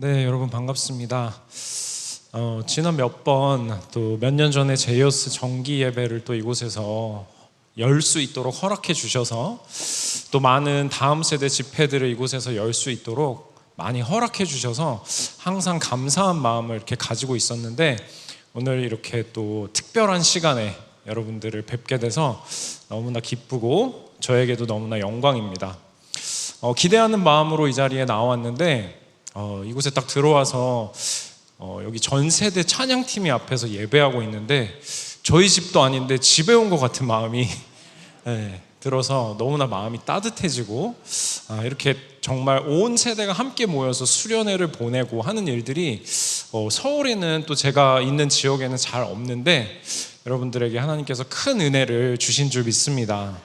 네, 여러분 반갑습니다. 지난 몇 년 전에 제이어스 정기 예배를 또 이곳에서 열 수 있도록 허락해 주셔서 또 많은 다음 세대 집회들을 이곳에서 열 수 있도록 많이 허락해 주셔서 항상 감사한 마음을 이렇게 가지고 있었는데, 오늘 이렇게 또 특별한 시간에 여러분들을 뵙게 돼서 너무나 기쁘고 저에게도 너무나 영광입니다. 기대하는 마음으로 이 자리에 나왔는데, 이곳에 딱 들어와서 여기 전 세대 찬양팀이 앞에서 예배하고 있는데 저희 집도 아닌데 집에 온 것 같은 마음이 들어서 너무나 마음이 따뜻해지고, 이렇게 정말 온 세대가 함께 모여서 수련회를 보내고 하는 일들이 서울에는 또 제가 있는 지역에는 잘 없는데 여러분들에게 하나님께서 큰 은혜를 주신 줄 믿습니다.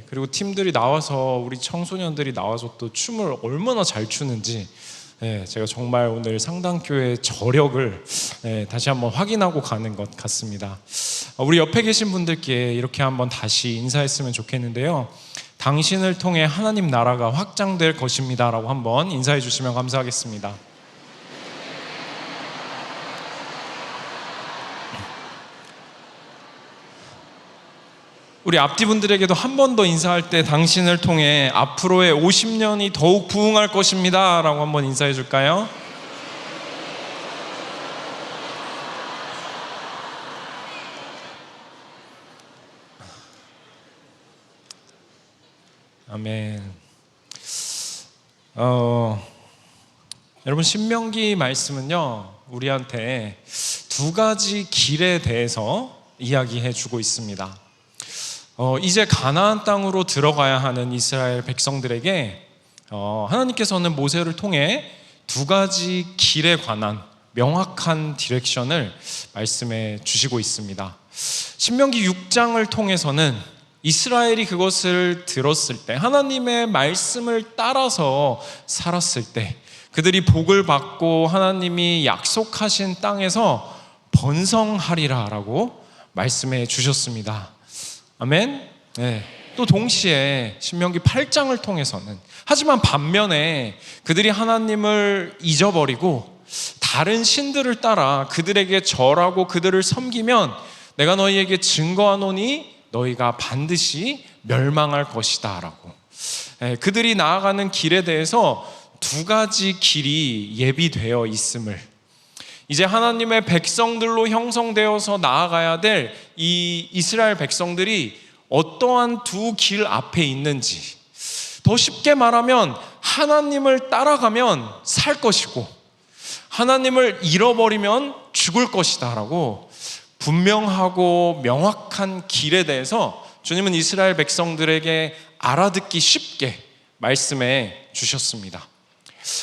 그리고 팀들이 나와서, 우리 청소년들이 나와서 또 춤을 얼마나 잘 추는지 제가 정말 오늘 상당교회의 저력을 다시 한번 확인하고 가는 것 같습니다. 우리 옆에 계신 분들께 이렇게 한번 다시 인사했으면 좋겠는데요. 당신을 통해 하나님 나라가 확장될 것입니다 라고 한번 인사해 주시면 감사하겠습니다. 우리 앞뒤 분들에게도 한 번 더 인사할 때 당신을 통해 앞으로의 50년이 더욱 부흥할 것입니다 라고 한번 인사해 줄까요? 아멘. 여러분, 신명기 말씀은요, 우리한테 두 가지 길에 대해서 이야기해 주고 있습니다. 이제 가나안 땅으로 들어가야 하는 이스라엘 백성들에게 하나님께서는 모세를 통해 두 가지 길에 관한 명확한 디렉션을 말씀해 주시고 있습니다. 신명기 6장을 통해서는 이스라엘이 그것을 들었을 때, 하나님의 말씀을 따라서 살았을 때 그들이 복을 받고 하나님이 약속하신 땅에서 번성하리라 라고 말씀해 주셨습니다. 아멘. 또 동시에 신명기 8장을 통해서는, 하지만 반면에 그들이 하나님을 잊어버리고 다른 신들을 따라 그들에게 절하고 그들을 섬기면 내가 너희에게 증거하노니 너희가 반드시 멸망할 것이다 라고, 그들이 나아가는 길에 대해서 두 가지 길이 예비되어 있음을, 이제 하나님의 백성들로 형성되어서 나아가야 될 이 이스라엘 백성들이 어떠한 두 길 앞에 있는지, 더 쉽게 말하면 하나님을 따라가면 살 것이고 하나님을 잃어버리면 죽을 것이다 라고 분명하고 명확한 길에 대해서 주님은 이스라엘 백성들에게 알아듣기 쉽게 말씀해 주셨습니다.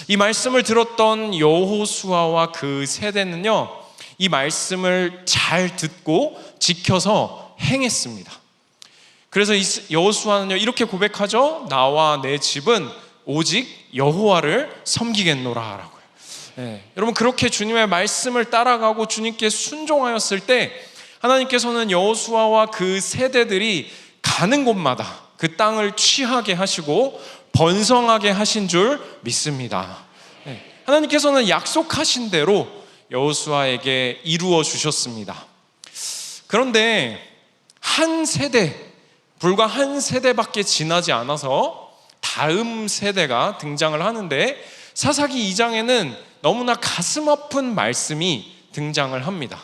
이 말씀을 들었던 여호수아와 그 세대는요, 이 말씀을 잘 듣고 지켜서 행했습니다. 그래서 여호수아는요 이렇게 고백하죠. 나와 내 집은 오직 여호와를 섬기겠노라 라고요. 여러분, 그렇게 주님의 말씀을 따라가고 주님께 순종하였을 때 하나님께서는 여호수아와 그 세대들이 가는 곳마다 그 땅을 취하게 하시고 번성하게 하신 줄 믿습니다. 하나님께서는 약속하신 대로 여호수아에게 이루어 주셨습니다. 그런데 불과 한 세대밖에 지나지 않아서 다음 세대가 등장을 하는데, 사사기 2장에는 너무나 가슴 아픈 말씀이 등장을 합니다.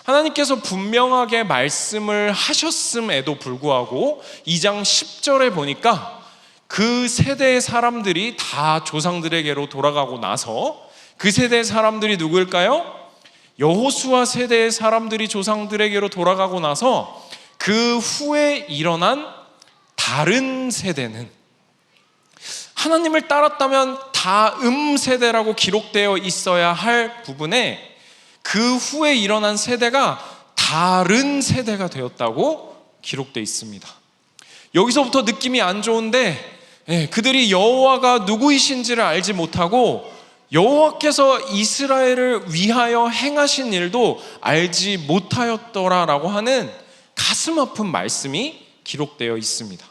하나님께서 분명하게 말씀을 하셨음에도 불구하고 2장 10절에 보니까 그 세대의 사람들이 다 조상들에게로 돌아가고 나서, 그 세대의 사람들이 누구일까요? 여호수아 세대의 사람들이 조상들에게로 돌아가고 나서 그 후에 일어난 다른 세대는, 하나님을 따랐다면 다음 세대라고 기록되어 있어야 할 부분에 그 후에 일어난 세대가 다른 세대가 되었다고 기록되어 있습니다. 여기서부터 느낌이 안 좋은데, 그들이 여호와가 누구이신지를 알지 못하고 여호와께서 이스라엘을 위하여 행하신 일도 알지 못하였더라라고 하는 가슴 아픈 말씀이 기록되어 있습니다.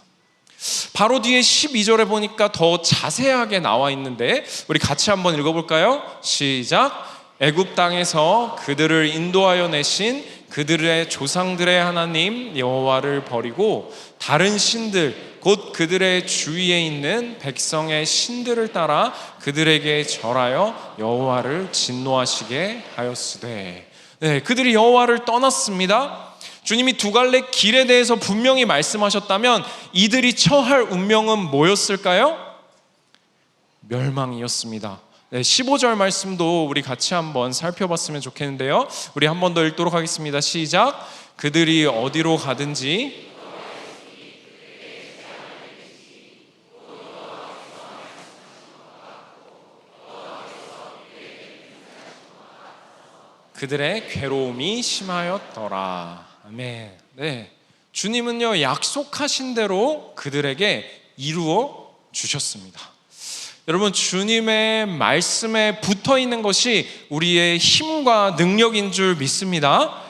바로 뒤에 12절에 보니까 더 자세하게 나와 있는데 우리 같이 한번 읽어볼까요? 시작. 애굽 땅에서 그들을 인도하여 내신 그들의 조상들의 하나님 여호와를 버리고 다른 신들 곧 그들의 주위에 있는 백성의 신들을 따라 그들에게 절하여 여호와를 진노하시게 하였으되. 네, 그들이 여호와를 떠났습니다. 주님이 두 갈래 길에 대해서 분명히 말씀하셨다면 이들이 처할 운명은 뭐였을까요? 멸망이었습니다. 네, 15절 말씀도 우리 같이 한번 살펴봤으면 좋겠는데요. 우리 한 번 더 읽도록 하겠습니다. 시작. 그들이 어디로 가든지 그들의 괴로움이 심하였더라. 아멘. 네, 주님은요 약속하신 대로 그들에게 이루어 주셨습니다. 여러분, 주님의 말씀에 붙어 있는 것이 우리의 힘과 능력인 줄 믿습니다.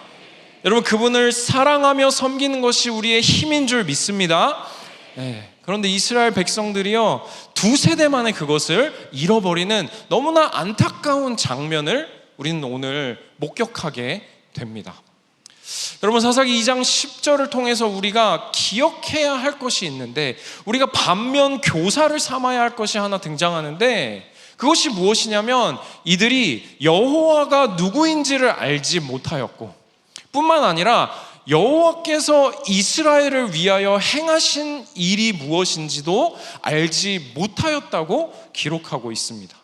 여러분, 그분을 사랑하며 섬기는 것이 우리의 힘인 줄 믿습니다. 네. 그런데 이스라엘 백성들이요 두세 대 만에 그것을 잃어버리는 너무나 안타까운 장면을 우리는 오늘 목격하게 됩니다. 여러분, 사사기 2장 10절을 통해서 우리가 기억해야 할 것이 있는데, 우리가 반면 교사를 삼아야 할 것이 하나 등장하는데, 그것이 무엇이냐면 이들이 여호와가 누구인지를 알지 못하였고, 뿐만 아니라 여호와께서 이스라엘을 위하여 행하신 일이 무엇인지도 알지 못하였다고 기록하고 있습니다.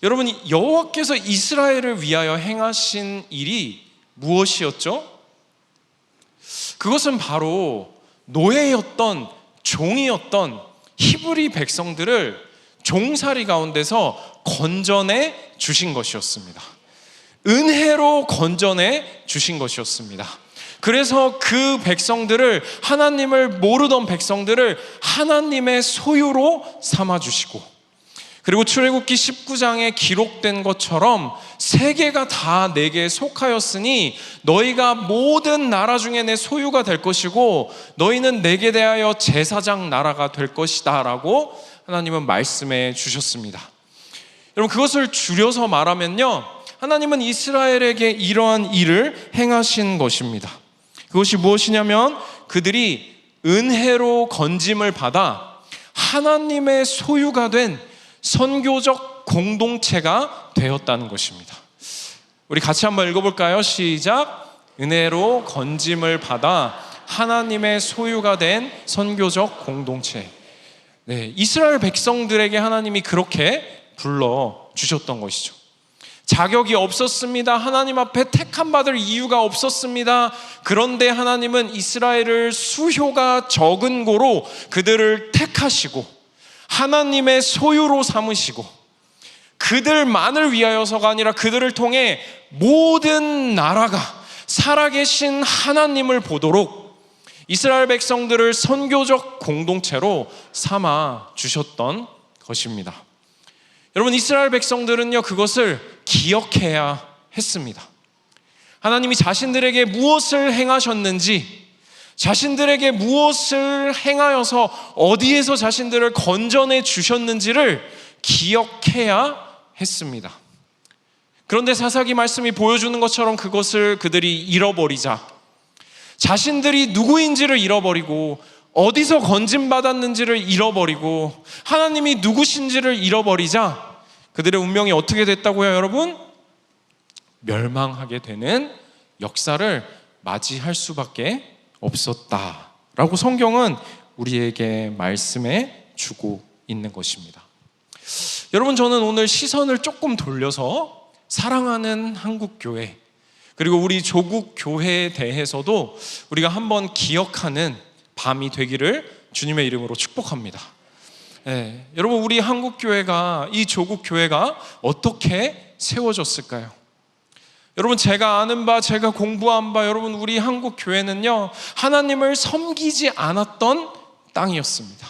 여러분, 여호와께서 이스라엘을 위하여 행하신 일이 무엇이었죠? 그것은 바로 노예였던, 종이었던 히브리 백성들을 종살이 가운데서 건져내 주신 것이었습니다. 은혜로 건져내 주신 것이었습니다. 그래서 그 백성들을, 하나님을 모르던 백성들을 하나님의 소유로 삼아주시고, 그리고 출애굽기 19장에 기록된 것처럼 세계가 다 내게 속하였으니 너희가 모든 나라 중에 내 소유가 될 것이고 너희는 내게 대하여 제사장 나라가 될 것이다 라고 하나님은 말씀해 주셨습니다. 여러분, 그것을 줄여서 말하면요, 하나님은 이스라엘에게 이러한 일을 행하신 것입니다. 그것이 무엇이냐면 그들이 은혜로 건짐을 받아 하나님의 소유가 된 선교적 공동체가 되었다는 것입니다. 우리 같이 한번 읽어볼까요? 시작. 은혜로 건짐을 받아 하나님의 소유가 된 선교적 공동체. 네, 이스라엘 백성들에게 하나님이 그렇게 불러주셨던 것이죠. 자격이 없었습니다. 하나님 앞에 택함 받을 이유가 없었습니다. 그런데 하나님은 이스라엘을 수효가 적은 고로 그들을 택하시고 하나님의 소유로 삼으시고 그들만을 위하여서가 아니라 그들을 통해 모든 나라가 살아계신 하나님을 보도록 이스라엘 백성들을 선교적 공동체로 삼아 주셨던 것입니다. 여러분, 이스라엘 백성들은요 그것을 기억해야 했습니다. 하나님이 자신들에게 무엇을 행하셨는지, 자신들에게 무엇을 행하여서 어디에서 자신들을 건져내 주셨는지를 기억해야 했습니다. 그런데 사사기 말씀이 보여주는 것처럼 그것을 그들이 잃어버리자, 자신들이 누구인지를 잃어버리고 어디서 건짐받았는지를 잃어버리고 하나님이 누구신지를 잃어버리자 그들의 운명이 어떻게 됐다고요, 여러분? 멸망하게 되는 역사를 맞이할 수밖에 없었다라고 성경은 우리에게 말씀해 주고 있는 것입니다. 여러분, 저는 오늘 시선을 조금 돌려서 사랑하는 한국교회, 그리고 우리 조국 교회에 대해서도 우리가 한번 기억하는 밤이 되기를 주님의 이름으로 축복합니다. 네, 여러분, 우리 한국교회가, 이 조국교회가 어떻게 세워졌을까요? 여러분, 제가 아는 바, 제가 공부한 바, 여러분, 우리 한국교회는요 하나님을 섬기지 않았던 땅이었습니다.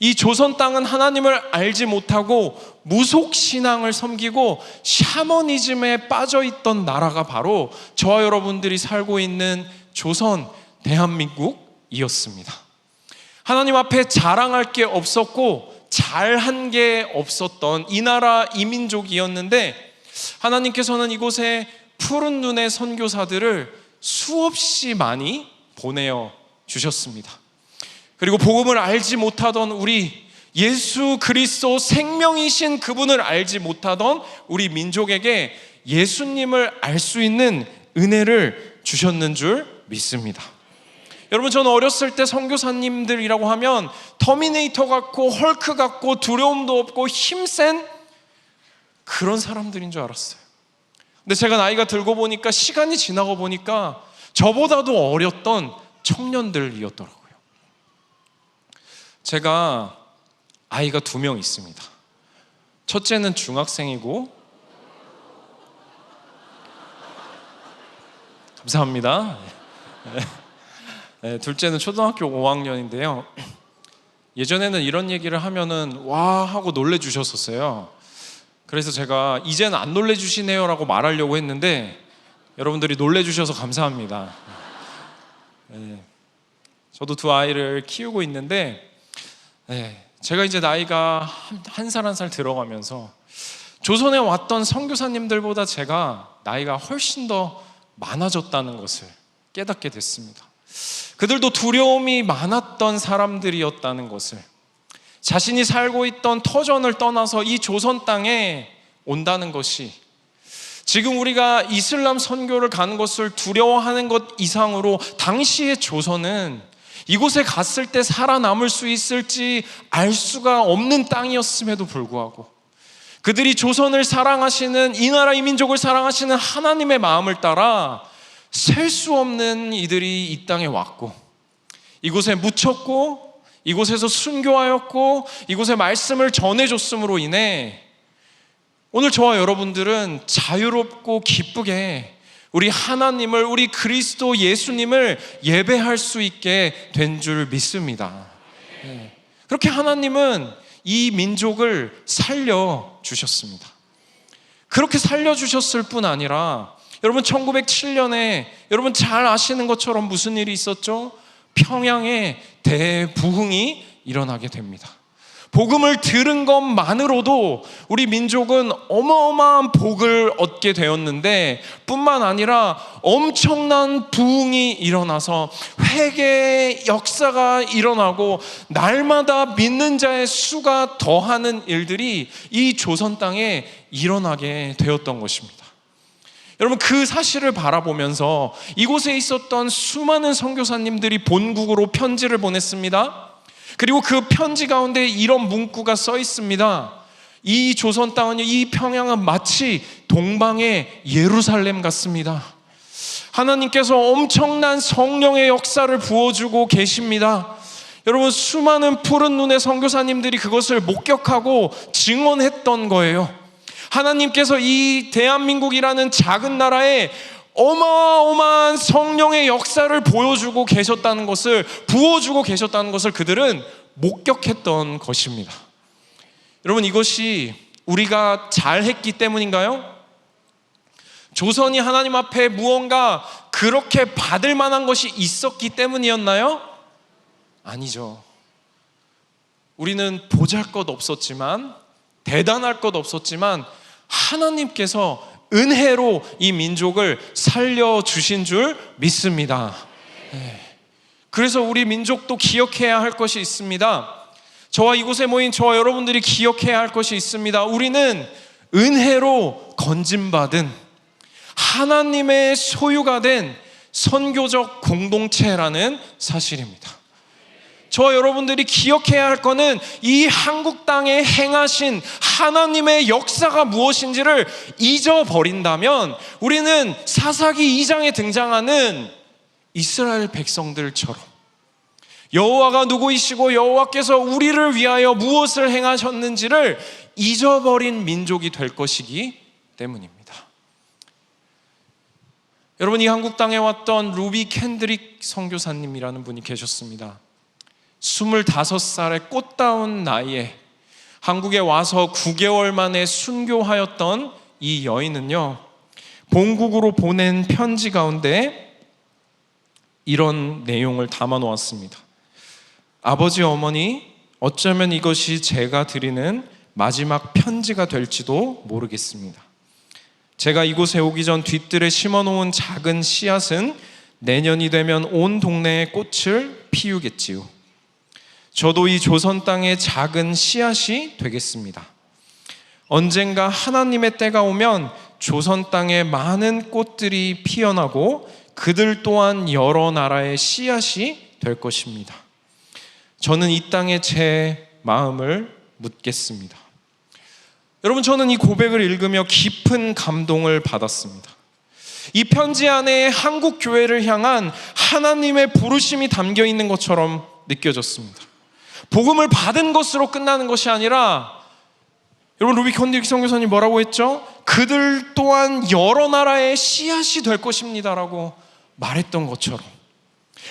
이 조선 땅은 하나님을 알지 못하고 무속신앙을 섬기고 샤머니즘에 빠져있던 나라가 바로 저와 여러분들이 살고 있는 조선, 대한민국이었습니다. 하나님 앞에 자랑할 게 없었고 잘한 게 없었던 이 나라 이민족이었는데, 하나님께서는 이곳에 푸른 눈의 선교사들을 수없이 많이 보내어 주셨습니다. 그리고 복음을 알지 못하던 우리, 예수 그리스도 생명이신 그분을 알지 못하던 우리 민족에게 예수님을 알 수 있는 은혜를 주셨는 줄 믿습니다. 여러분, 저는 어렸을 때 선교사님들이라고 하면 터미네이터 같고 헐크 같고 두려움도 없고 힘센 그런 사람들인 줄 알았어요. 근데 제가 나이가 들고 보니까, 시간이 지나고 보니까 저보다도 어렸던 청년들이었더라고요. 제가 아이가 2명 있습니다. 첫째는 중학생이고, 감사합니다. 둘째는 초등학교 5학년인데요. 예전에는 이런 얘기를 하면은 와 하고 놀래주셨었어요. 그래서 제가 이제는 안 놀래주시네요 라고 말하려고 했는데, 여러분들이 놀래주셔서 감사합니다. 저도 2 아이를 키우고 있는데, 제가 이제 나이가 한 살 들어가면서 조선에 왔던 선교사님들보다 제가 나이가 훨씬 더 많아졌다는 것을 깨닫게 됐습니다. 그들도 두려움이 많았던 사람들이었다는 것을, 자신이 살고 있던 터전을 떠나서 이 조선 땅에 온다는 것이, 지금 우리가 이슬람 선교를 가는 것을 두려워하는 것 이상으로 당시의 조선은 이곳에 갔을 때 살아남을 수 있을지 알 수가 없는 땅이었음에도 불구하고, 그들이 조선을 사랑하시는, 이 나라 이 민족을 사랑하시는 하나님의 마음을 따라 셀 수 없는 이들이 이 땅에 왔고, 이곳에 묻혔고, 이곳에서 순교하였고, 이곳에 말씀을 전해줬음으로 인해 오늘 저와 여러분들은 자유롭고 기쁘게 우리 하나님을, 우리 그리스도 예수님을 예배할 수 있게 된 줄 믿습니다. 그렇게 하나님은 이 민족을 살려주셨습니다. 그렇게 살려주셨을 뿐 아니라, 여러분 1907년에 여러분 잘 아시는 것처럼 무슨 일이 있었죠? 평양에 대부흥이 일어나게 됩니다. 복음을 들은 것만으로도 우리 민족은 어마어마한 복을 얻게 되었는데, 뿐만 아니라 엄청난 부흥이 일어나서 회개의 역사가 일어나고 날마다 믿는 자의 수가 더하는 일들이 이 조선 땅에 일어나게 되었던 것입니다. 여러분, 그 사실을 바라보면서 이곳에 있었던 수많은 선교사님들이 본국으로 편지를 보냈습니다. 그리고 그 편지 가운데 이런 문구가 써 있습니다. 이 조선 땅은, 이 평양은 마치 동방의 예루살렘 같습니다. 하나님께서 엄청난 성령의 역사를 부어주고 계십니다. 여러분, 수많은 푸른 눈의 선교사님들이 그것을 목격하고 증언했던 거예요. 하나님께서 이 대한민국이라는 작은 나라에 어마어마한 성령의 역사를 보여주고 계셨다는 것을, 부어주고 계셨다는 것을 그들은 목격했던 것입니다. 여러분, 이것이 우리가 잘했기 때문인가요? 조선이 하나님 앞에 무언가 그렇게 받을 만한 것이 있었기 때문이었나요? 아니죠. 우리는 보잘것 없었지만, 대단할 것 없었지만, 하나님께서 은혜로 이 민족을 살려주신 줄 믿습니다. 그래서 우리 민족도 기억해야 할 것이 있습니다. 저와 이곳에 모인 저와 여러분들이 기억해야 할 것이 있습니다. 우리는 은혜로 건짐받은 하나님의 소유가 된 선교적 공동체라는 사실입니다. 저와 여러분들이 기억해야 할 것은 이 한국 땅에 행하신 하나님의 역사가 무엇인지를 잊어버린다면, 우리는 사사기 2장에 등장하는 이스라엘 백성들처럼 여호와가 누구이시고 여호와께서 우리를 위하여 무엇을 행하셨는지를 잊어버린 민족이 될 것이기 때문입니다. 여러분, 이 한국 땅에 왔던 루비 캔드릭 선교사님이라는 분이 계셨습니다. 25살의 꽃다운 나이에 한국에 와서 9개월 만에 순교하였던 이 여인은요, 본국으로 보낸 편지 가운데 이런 내용을 담아 놓았습니다. 아버지, 어머니, 어쩌면 이것이 제가 드리는 마지막 편지가 될지도 모르겠습니다. 제가 이곳에 오기 전 뒤뜰에 심어놓은 작은 씨앗은 내년이 되면 온 동네에 꽃을 피우겠지요. 저도 이 조선 땅의 작은 씨앗이 되겠습니다. 언젠가 하나님의 때가 오면 조선 땅에 많은 꽃들이 피어나고 그들 또한 여러 나라의 씨앗이 될 것입니다. 저는 이 땅에 제 마음을 묻겠습니다. 여러분, 저는 이 고백을 읽으며 깊은 감동을 받았습니다. 이 편지 안에 한국 교회를 향한 하나님의 부르심이 담겨 있는 것처럼 느껴졌습니다. 복음을 받은 것으로 끝나는 것이 아니라, 여러분, 루비컨디 선교사님 뭐라고 했죠? 그들 또한 여러 나라의 씨앗이 될 것입니다라고 말했던 것처럼,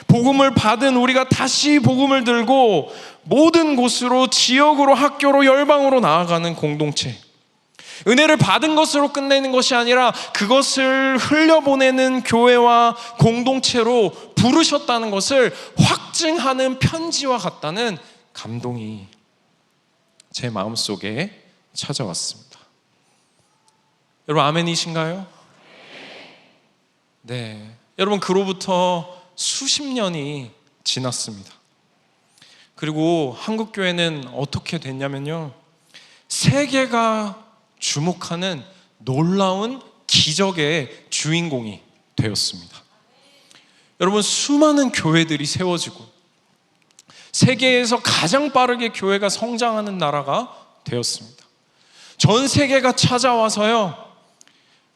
복음을 받은 우리가 다시 복음을 들고 모든 곳으로, 지역으로, 학교로, 열방으로 나아가는 공동체, 은혜를 받은 것으로 끝내는 것이 아니라 그것을 흘려보내는 교회와 공동체로 부르셨다는 것을 확증하는 편지와 같다는 감동이 제 마음속에 찾아왔습니다. 여러분, 아멘이신가요? 네. 여러분, 그로부터 수십 년이 지났습니다. 그리고 한국교회는 어떻게 됐냐면요, 세계가 주목하는 놀라운 기적의 주인공이 되었습니다. 여러분, 수많은 교회들이 세워지고 세계에서 가장 빠르게 교회가 성장하는 나라가 되었습니다. 전 세계가 찾아와서요,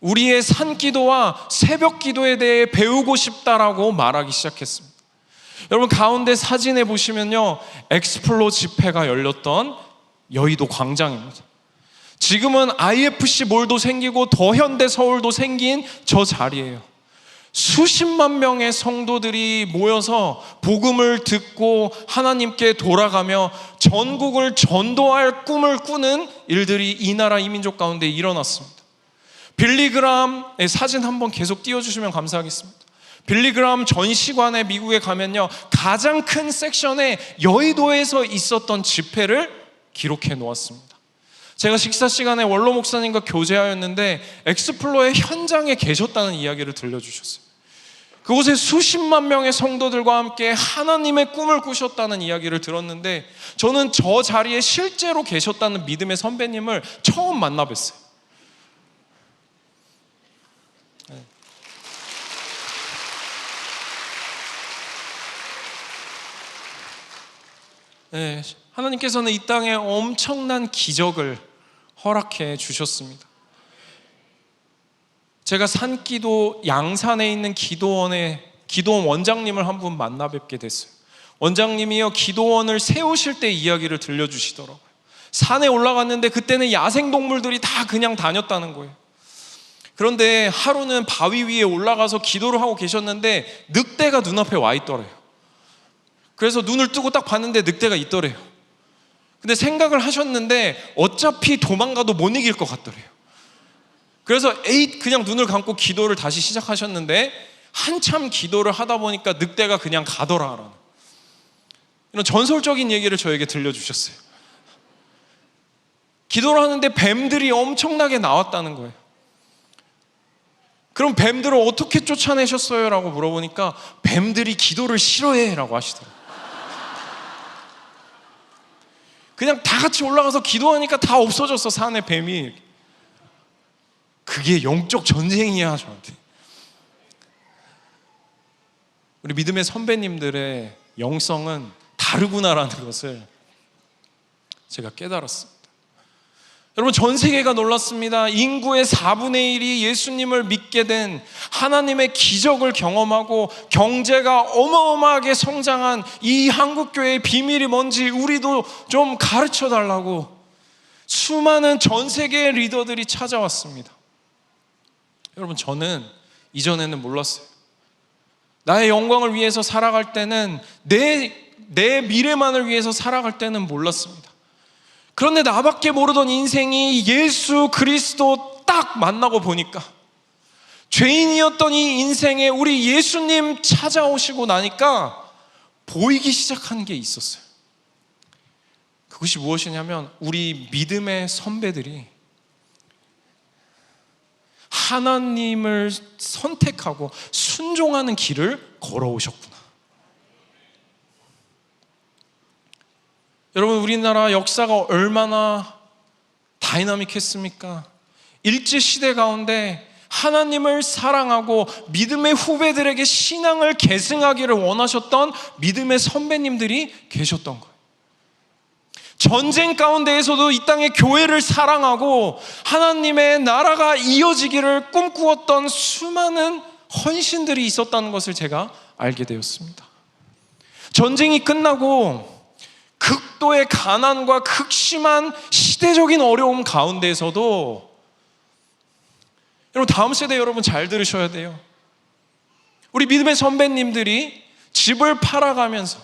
우리의 산기도와 새벽기도에 대해 배우고 싶다라고 말하기 시작했습니다. 여러분, 가운데 사진에 보시면요, 엑스플로 집회가 열렸던 여의도 광장입니다. 지금은 IFC 몰도 생기고 더현대 서울도 생긴 저 자리예요. 수십만 명의 성도들이 모여서 복음을 듣고 하나님께 돌아가며 전국을 전도할 꿈을 꾸는 일들이 이 나라 이 민족 가운데 일어났습니다. 빌리그람의 사진 한번 계속 띄워주시면 감사하겠습니다. 빌리그람 전시관에 미국에 가면요, 가장 큰 섹션에 여의도에서 있었던 집회를 기록해 놓았습니다. 제가 식사 시간에 원로 목사님과 교제하였는데 엑스플로의 현장에 계셨다는 이야기를 들려주셨어요. 그곳에 수십만 명의 성도들과 함께 하나님의 꿈을 꾸셨다는 이야기를 들었는데, 저는 저 자리에 실제로 계셨다는 믿음의 선배님을 처음 만나 뵀어요. 네, 하나님께서는 이 땅에 엄청난 기적을 허락해 주셨습니다. 제가 산기도 양산에 있는 기도원 원장님을 한 분 만나 뵙게 됐어요. 원장님이요, 기도원을 세우실 때 이야기를 들려주시더라고요. 산에 올라갔는데 그때는 야생동물들이 다 그냥 다녔다는 거예요. 그런데 하루는 바위 위에 올라가서 기도를 하고 계셨는데 늑대가 눈앞에 와 있더래요. 그래서 눈을 뜨고 딱 봤는데 늑대가 있더래요. 근데 생각을 하셨는데 어차피 도망가도 못 이길 것 같더래요. 그래서 그냥 눈을 감고 기도를 다시 시작하셨는데 한참 기도를 하다 보니까 늑대가 그냥 가더라라는 이런 전설적인 얘기를 저에게 들려주셨어요. 기도를 하는데 뱀들이 엄청나게 나왔다는 거예요. 그럼 뱀들을 어떻게 쫓아내셨어요? 라고 물어보니까 뱀들이 기도를 싫어해 라고 하시더라고요. 그냥 다 같이 올라가서 기도하니까 다 없어졌어, 산에 뱀이. 그게 영적 전쟁이야, 저한테. 우리 믿음의 선배님들의 영성은 다르구나라는 것을 제가 깨달았습니다. 여러분, 전 세계가 놀랐습니다. 인구의 4분의 1이 예수님을 믿게 된, 하나님의 기적을 경험하고 경제가 어마어마하게 성장한 이 한국교회의 비밀이 뭔지 우리도 좀 가르쳐 달라고 수많은 전 세계의 리더들이 찾아왔습니다. 여러분, 저는 이전에는 몰랐어요. 나의 영광을 위해서 살아갈 때는, 내 미래만을 위해서 살아갈 때는 몰랐습니다. 그런데 나밖에 모르던 인생이 예수 그리스도 딱 만나고 보니까, 죄인이었던 이 인생에 우리 예수님 찾아오시고 나니까 보이기 시작한 게 있었어요. 그것이 무엇이냐면 우리 믿음의 선배들이 하나님을 선택하고 순종하는 길을 걸어오셨구나. 여러분, 우리나라 역사가 얼마나 다이나믹했습니까? 일제시대 가운데 하나님을 사랑하고 믿음의 후배들에게 신앙을 계승하기를 원하셨던 믿음의 선배님들이 계셨던 거예요. 전쟁 가운데에서도 이 땅의 교회를 사랑하고 하나님의 나라가 이어지기를 꿈꾸었던 수많은 헌신들이 있었다는 것을 제가 알게 되었습니다. 전쟁이 끝나고 극도의 가난과 극심한 시대적인 어려움 가운데에서도 여러분, 다음 세대 여러분 잘 들으셔야 돼요. 우리 믿음의 선배님들이 집을 팔아가면서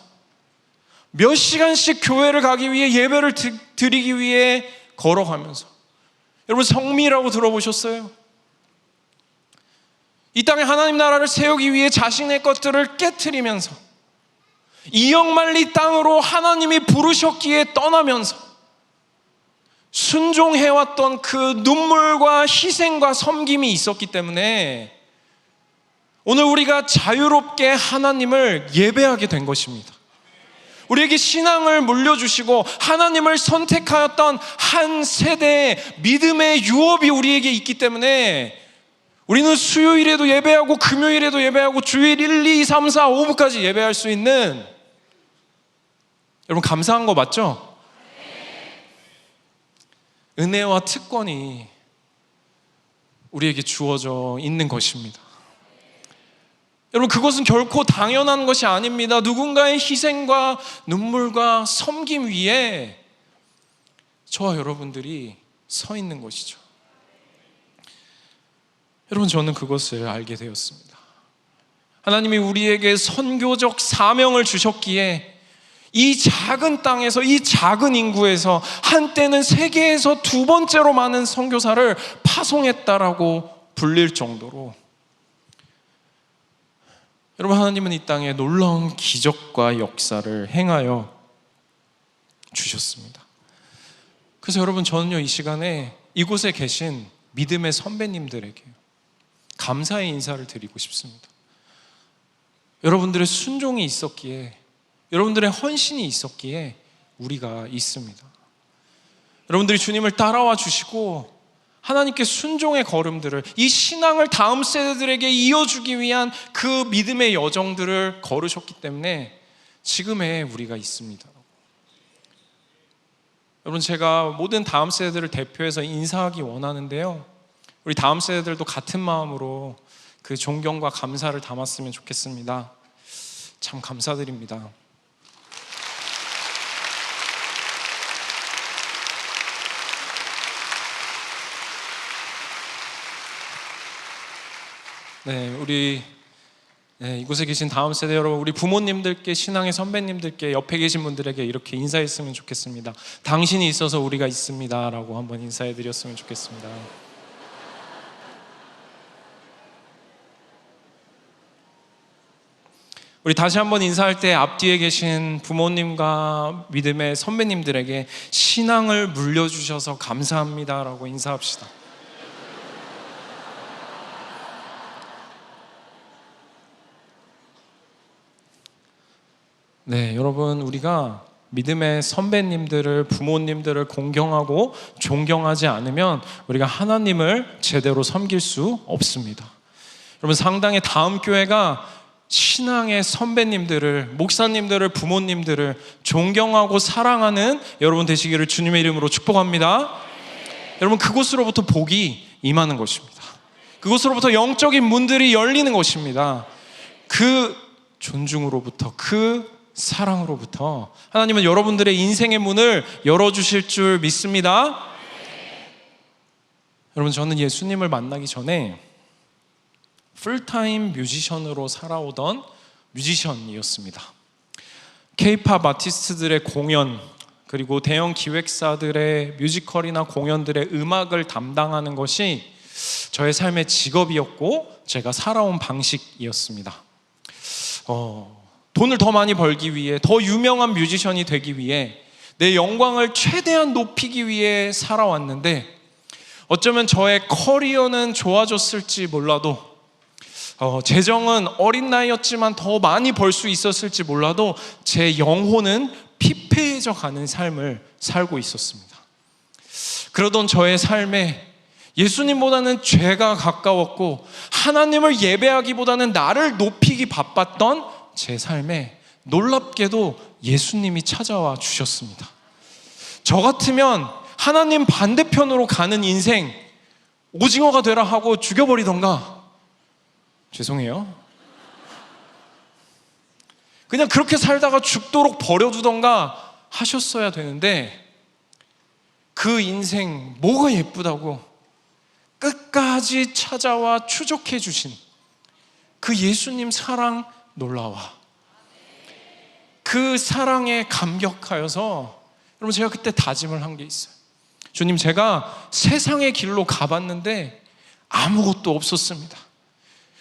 몇 시간씩 교회를 가기 위해 예배를 드리기 위해 걸어가면서, 여러분 성미라고 들어보셨어요? 이 땅에 하나님 나라를 세우기 위해 자신의 것들을 깨트리면서 이역만리 땅으로 하나님이 부르셨기에 떠나면서 순종해왔던 그 눈물과 희생과 섬김이 있었기 때문에 오늘 우리가 자유롭게 하나님을 예배하게 된 것입니다. 우리에게 신앙을 물려주시고 하나님을 선택하였던 한 세대의 믿음의 유업이 우리에게 있기 때문에 우리는 수요일에도 예배하고 금요일에도 예배하고 주일 1, 2, 3, 4, 5부까지 예배할 수 있는, 여러분 감사한 거 맞죠? 은혜와 특권이 우리에게 주어져 있는 것입니다. 여러분, 그것은 결코 당연한 것이 아닙니다. 누군가의 희생과 눈물과 섬김 위에 저와 여러분들이 서 있는 것이죠. 여러분, 저는 그것을 알게 되었습니다. 하나님이 우리에게 선교적 사명을 주셨기에 이 작은 땅에서, 이 작은 인구에서 한때는 세계에서 두 번째로 많은 선교사를 파송했다라고 불릴 정도로, 여러분, 하나님은 이 땅에 놀라운 기적과 역사를 행하여 주셨습니다. 그래서 여러분, 저는요, 이 시간에 이곳에 계신 믿음의 선배님들에게 감사의 인사를 드리고 싶습니다. 여러분들의 순종이 있었기에, 여러분들의 헌신이 있었기에 우리가 있습니다. 여러분들이 주님을 따라와 주시고 하나님께 순종의 걸음들을, 이 신앙을 다음 세대들에게 이어주기 위한 그 믿음의 여정들을 걸으셨기 때문에 지금의 우리가 있습니다. 여러분, 제가 모든 다음 세대들을 대표해서 인사하기 원하는데요, 우리 다음 세대들도 같은 마음으로 그 존경과 감사를 담았으면 좋겠습니다. 참 감사드립니다. 네, 우리 이곳에 계신 다음 세대 여러분, 우리 부모님들께, 신앙의 선배님들께, 옆에 계신 분들에게 이렇게 인사했으면 좋겠습니다. 당신이 있어서 우리가 있습니다 라고 한번 인사해드렸으면 좋겠습니다. 우리 다시 한번 인사할 때 앞뒤에 계신 부모님과 믿음의 선배님들에게 신앙을 물려주셔서 감사합니다 라고 인사합시다. 네, 여러분, 우리가 믿음의 선배님들을, 부모님들을 공경하고 존경하지 않으면 우리가 하나님을 제대로 섬길 수 없습니다. 여러분, 상당히 다음 교회가 신앙의 선배님들을, 목사님들을, 부모님들을 존경하고 사랑하는 여러분 되시기를 주님의 이름으로 축복합니다. 여러분, 그곳으로부터 복이 임하는 것입니다. 그곳으로부터 영적인 문들이 열리는 것입니다. 그 존중으로부터, 그 사랑으로부터 하나님은 여러분들의 인생의 문을 열어주실 줄 믿습니다. 여러분, 저는 예수님을 만나기 전에 풀타임 뮤지션으로 살아오던 뮤지션이었습니다. K-팝 아티스트들의 공연, 그리고 대형 기획사들의 뮤지컬이나 공연들의 음악을 담당하는 것이 저의 삶의 직업이었고 제가 살아온 방식이었습니다. 돈을 더 많이 벌기 위해, 더 유명한 뮤지션이 되기 위해, 내 영광을 최대한 높이기 위해 살아왔는데, 어쩌면 저의 커리어는 좋아졌을지 몰라도, 재정은 어린 나이였지만 더 많이 벌 수 있었을지 몰라도 제 영혼은 피폐해져 가는 삶을 살고 있었습니다. 그러던 저의 삶에 예수님보다는 죄가 가까웠고 하나님을 예배하기보다는 나를 높이기 바빴던 제 삶에 놀랍게도 예수님이 찾아와 주셨습니다. 저 같으면 하나님 반대편으로 가는 인생, 오징어가 되라 하고 죽여버리던가, 죄송해요, 그냥 그렇게 살다가 죽도록 버려두던가 하셨어야 되는데, 그 인생 뭐가 예쁘다고 끝까지 찾아와 추적해 주신 그 예수님 사랑 놀라와. 그 사랑에 감격하여서 여러분, 제가 그때 다짐을 한 게 있어요. 주님, 제가 세상의 길로 가봤는데 아무것도 없었습니다.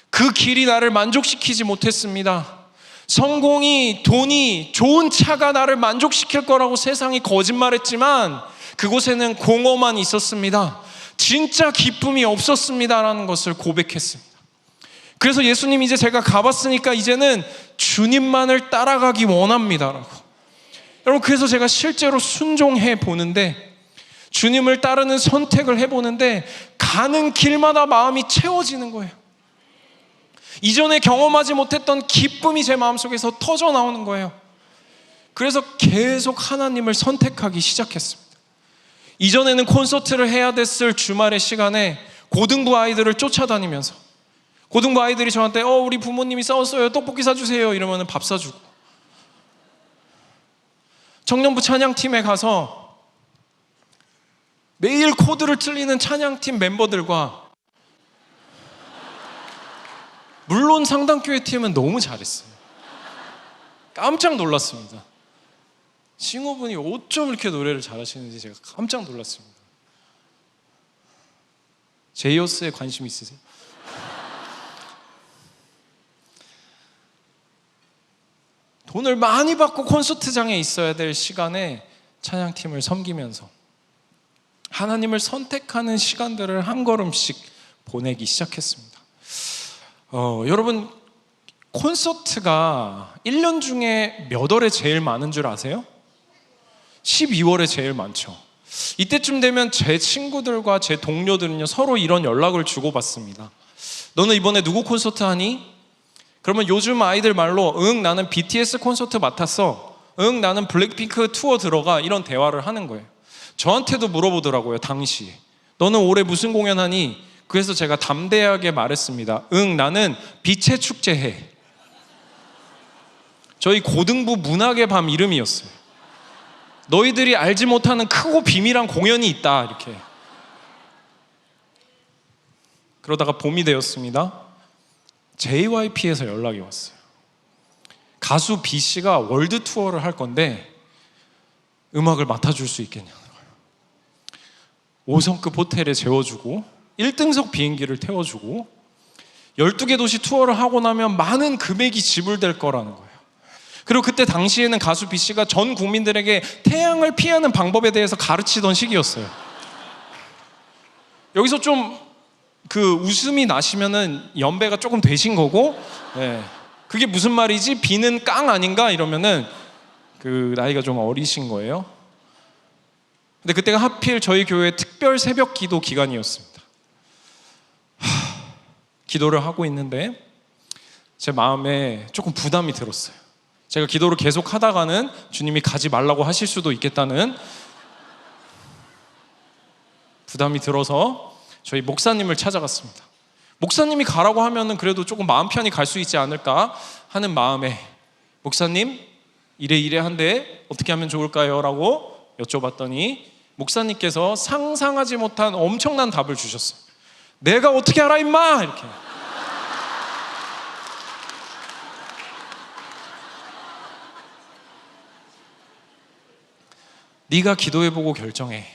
그 길이 나를 만족시키지 못했습니다. 성공이, 돈이, 좋은 차가 나를 만족시킬 거라고 세상이 거짓말했지만 그곳에는 공허만 있었습니다. 진짜 기쁨이 없었습니다라는 것을 고백했습니다. 그래서 예수님, 이제 제가 가봤으니까 이제는 주님만을 따라가기 원합니다라고. 여러분, 그래서 제가 실제로 순종해 보는데, 주님을 따르는 선택을 해보는데 가는 길마다 마음이 채워지는 거예요. 이전에 경험하지 못했던 기쁨이 제 마음속에서 터져 나오는 거예요. 그래서 계속 하나님을 선택하기 시작했습니다. 이전에는 콘서트를 해야 됐을 주말의 시간에 고등부 아이들을 쫓아다니면서, 고등부 아이들이 저한테 우리 부모님이 싸웠어요, 떡볶이 사주세요 이러면 밥 사주고, 청년부 찬양팀에 가서 매일 코드를 틀리는 찬양팀 멤버들과, 물론 상당교회 팀은 너무 잘했어요. 깜짝 놀랐습니다. 싱어분이 어쩜 이렇게 노래를 잘하시는지 제가 깜짝 놀랐습니다. 제이어스에 관심 있으세요? 돈을 많이 받고 콘서트장에 있어야 될 시간에 찬양팀을 섬기면서 하나님을 선택하는 시간들을 한 걸음씩 보내기 시작했습니다. 여러분, 콘서트가 1년 중에 몇 월에 제일 많은 줄 아세요? 12월에 제일 많죠. 이때쯤 되면 제 친구들과 제 동료들은요, 서로 이런 연락을 주고받습니다. 너는 이번에 누구 콘서트 하니? 그러면 요즘 아이들 말로 응, 나는 BTS 콘서트 맡았어, 응, 나는 블랙핑크 투어 들어가, 이런 대화를 하는 거예요. 저한테도 물어보더라고요, 당시. 너는 올해 무슨 공연하니? 그래서 제가 담대하게 말했습니다. 응, 나는 빛의 축제 해. 저희 고등부 문학의 밤 이름이었어요. 너희들이 알지 못하는 크고 비밀한 공연이 있다, 이렇게. 그러다가 봄이 되었습니다. JYP에서 연락이 왔어요. 가수 B씨가 월드 투어를 할 건데 음악을 맡아줄 수 있겠냐는 거예요. 5성급 호텔에 재워주고 1등석 비행기를 태워주고 12개 도시 투어를 하고 나면 많은 금액이 지불될 거라는 거예요. 그리고 그때 당시에는 가수 B씨가 전 국민들에게 태양을 피하는 방법에 대해서 가르치던 시기였어요. 여기서 좀 웃음이 나시면은 연배가 조금 되신 거고, 네. 그게 무슨 말이지? 비는 깡 아닌가? 이러면은 나이가 좀 어리신 거예요. 근데 그때가 하필 저희 교회 특별 새벽 기도 기간이었습니다. 기도를 하고 있는데 제 마음에 조금 부담이 들었어요. 제가 기도를 계속 하다가는 주님이 가지 말라고 하실 수도 있겠다는 부담이 들어서 저희 목사님을 찾아갔습니다. 목사님이 가라고 하면은 그래도 조금 마음 편히 갈 수 있지 않을까 하는 마음에, 목사님, 이래 한데 어떻게 하면 좋을까요? 라고 여쭤봤더니 목사님께서 상상하지 못한 엄청난 답을 주셨어요. 내가 어떻게 알아 임마! 이렇게. 네가 기도해보고 결정해.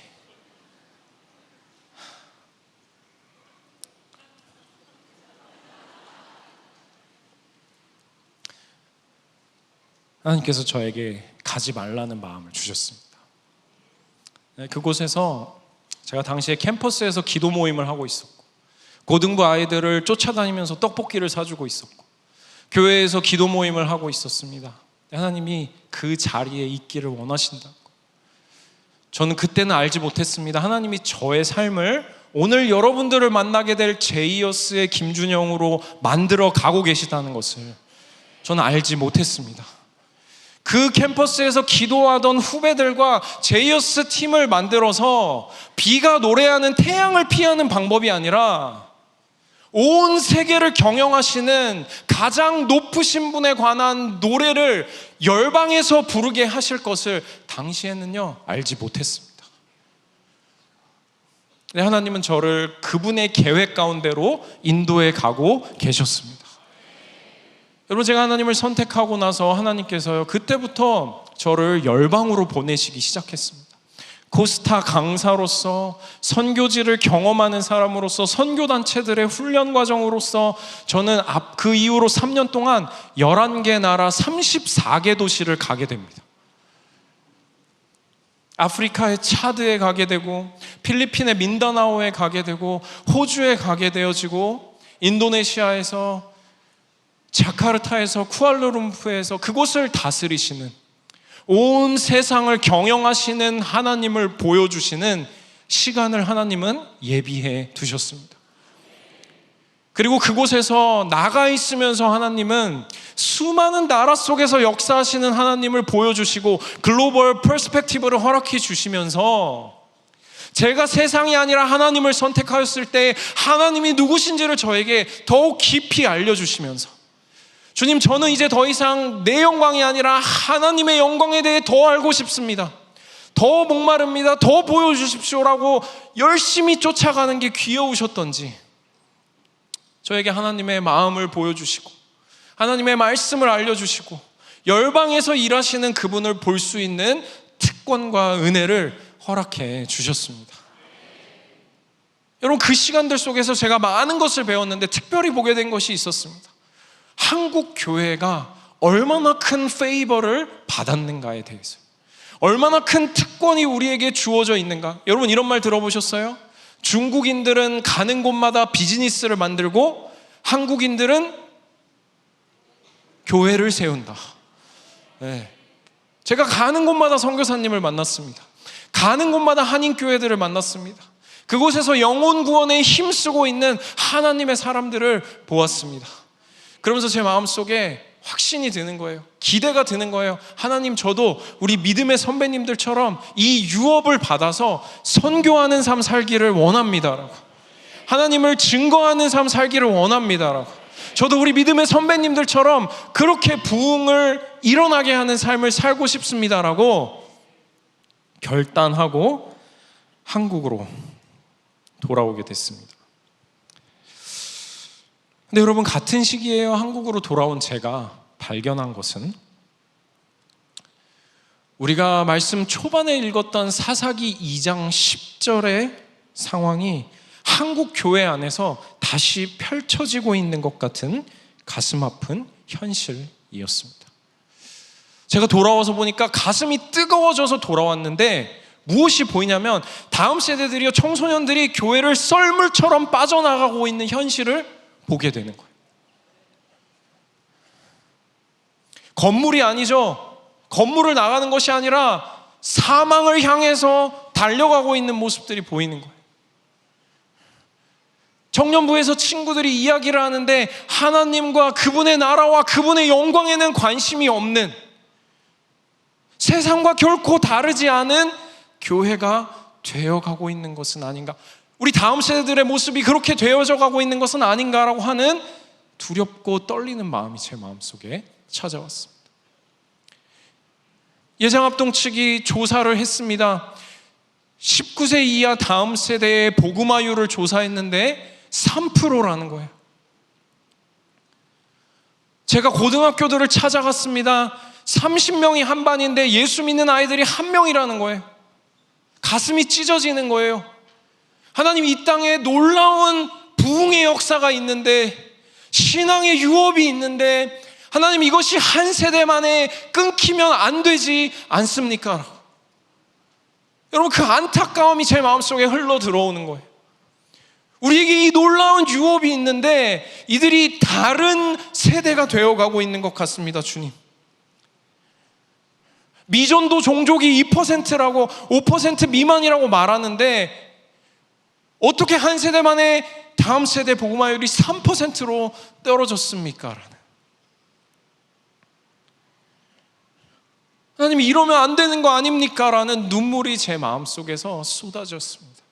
하나님께서 저에게 가지 말라는 마음을 주셨습니다. 그곳에서 제가 당시에 캠퍼스에서 기도 모임을 하고 있었고, 고등부 아이들을 쫓아다니면서 떡볶이를 사주고 있었고, 교회에서 기도 모임을 하고 있었습니다. 하나님이 그 자리에 있기를 원하신다고. 저는 그때는 알지 못했습니다. 하나님이 저의 삶을 오늘 여러분들을 만나게 될 제이어스의 김준영으로 만들어 가고 계시다는 것을 저는 알지 못했습니다. 그 캠퍼스에서 기도하던 후배들과 제이어스 팀을 만들어서 비가 노래하는 태양을 피하는 방법이 아니라 온 세계를 경영하시는 가장 높으신 분에 관한 노래를 열방에서 부르게 하실 것을 당시에는요 알지 못했습니다. 근데 하나님은 저를 그분의 계획 가운데로 인도해 가고 계셨습니다. 여러분, 제가 하나님을 선택하고 나서 하나님께서요 그때부터 저를 열방으로 보내시기 시작했습니다. 코스타 강사로서, 선교지를 경험하는 사람으로서, 선교단체들의 훈련 과정으로서 저는 그 이후로 3년 동안 11개 나라 34개 도시를 가게 됩니다. 아프리카의 차드에 가게 되고, 필리핀의 민다나오에 가게 되고, 호주에 가게 되어지고, 인도네시아에서, 자카르타에서, 쿠알라룸푸르에서 그곳을 다스리시는, 온 세상을 경영하시는 하나님을 보여주시는 시간을 하나님은 예비해 두셨습니다. 그리고 그곳에서 나가 있으면서 하나님은 수많은 나라 속에서 역사하시는 하나님을 보여주시고 글로벌 퍼스펙티브를 허락해 주시면서 제가 세상이 아니라 하나님을 선택하였을 때 하나님이 누구신지를 저에게 더욱 깊이 알려주시면서, 주님, 저는 이제 더 이상 내 영광이 아니라 하나님의 영광에 대해 더 알고 싶습니다. 더 목마릅니다. 더 보여주십시오라고 열심히 쫓아가는 게 귀여우셨던지 저에게 하나님의 마음을 보여주시고 하나님의 말씀을 알려주시고 열방에서 일하시는 그분을 볼 수 있는 특권과 은혜를 허락해 주셨습니다. 여러분, 그 시간들 속에서 제가 많은 것을 배웠는데 특별히 보게 된 것이 있었습니다. 한국 교회가 얼마나 큰 페이버를 받았는가에 대해서, 얼마나 큰 특권이 우리에게 주어져 있는가. 여러분, 이런 말 들어보셨어요? 중국인들은 가는 곳마다 비즈니스를 만들고 한국인들은 교회를 세운다. 네. 제가 가는 곳마다 선교사님을 만났습니다. 가는 곳마다 한인교회들을 만났습니다. 그곳에서 영혼 구원에 힘쓰고 있는 하나님의 사람들을 보았습니다. 그러면서 제 마음속에 확신이 드는 거예요. 기대가 드는 거예요. 하나님, 저도 우리 믿음의 선배님들처럼 이 유업을 받아서 선교하는 삶 살기를 원합니다라고, 하나님을 증거하는 삶 살기를 원합니다라고, 저도 우리 믿음의 선배님들처럼 그렇게 부흥을 일어나게 하는 삶을 살고 싶습니다라고 결단하고 한국으로 돌아오게 됐습니다. 근데 여러분, 같은 시기에 한국으로 돌아온 제가 발견한 것은, 우리가 말씀 초반에 읽었던 사사기 2장 10절의 상황이 한국 교회 안에서 다시 펼쳐지고 있는 것 같은 가슴 아픈 현실이었습니다. 제가 돌아와서 보니까 가슴이 뜨거워져서 돌아왔는데 무엇이 보이냐면, 다음 세대들이요, 청소년들이 교회를 썰물처럼 빠져나가고 있는 현실을 보게 되는 거예요. 건물이 아니죠. 건물을 나가는 것이 아니라 사망을 향해서 달려가고 있는 모습들이 보이는 거예요. 청년부에서 친구들이 이야기를 하는데 하나님과 그분의 나라와 그분의 영광에는 관심이 없는, 세상과 결코 다르지 않은 교회가 되어가고 있는 것은 아닌가, 우리 다음 세대들의 모습이 그렇게 되어져 가고 있는 것은 아닌가라고 하는 두렵고 떨리는 마음이 제 마음속에 찾아왔습니다. 예장합동 측이 조사를 했습니다. 19세 이하 다음 세대의 복음화율을 조사했는데 3%라는 거예요. 제가 고등학교들을 찾아갔습니다. 30명이 한 반인데 예수 믿는 아이들이 1명이라는 거예요. 가슴이 찢어지는 거예요. 하나님, 이 땅에 놀라운 부흥의 역사가 있는데, 신앙의 유업이 있는데 하나님, 이것이 한 세대만에 끊기면 안 되지 않습니까? 여러분, 그 안타까움이 제 마음속에 흘러 들어오는 거예요. 우리에게 이 놀라운 유업이 있는데 이들이 다른 세대가 되어가고 있는 것 같습니다. 주님, 미전도 종족이 2%라고 5% 미만이라고 말하는데 어떻게 한 세대 만에 다음 세대 복음화율이 3%로 떨어졌습니까? 하나님, 이러면 안 되는 거 아닙니까? 라는 눈물이 제 마음속에서 쏟아졌습니다.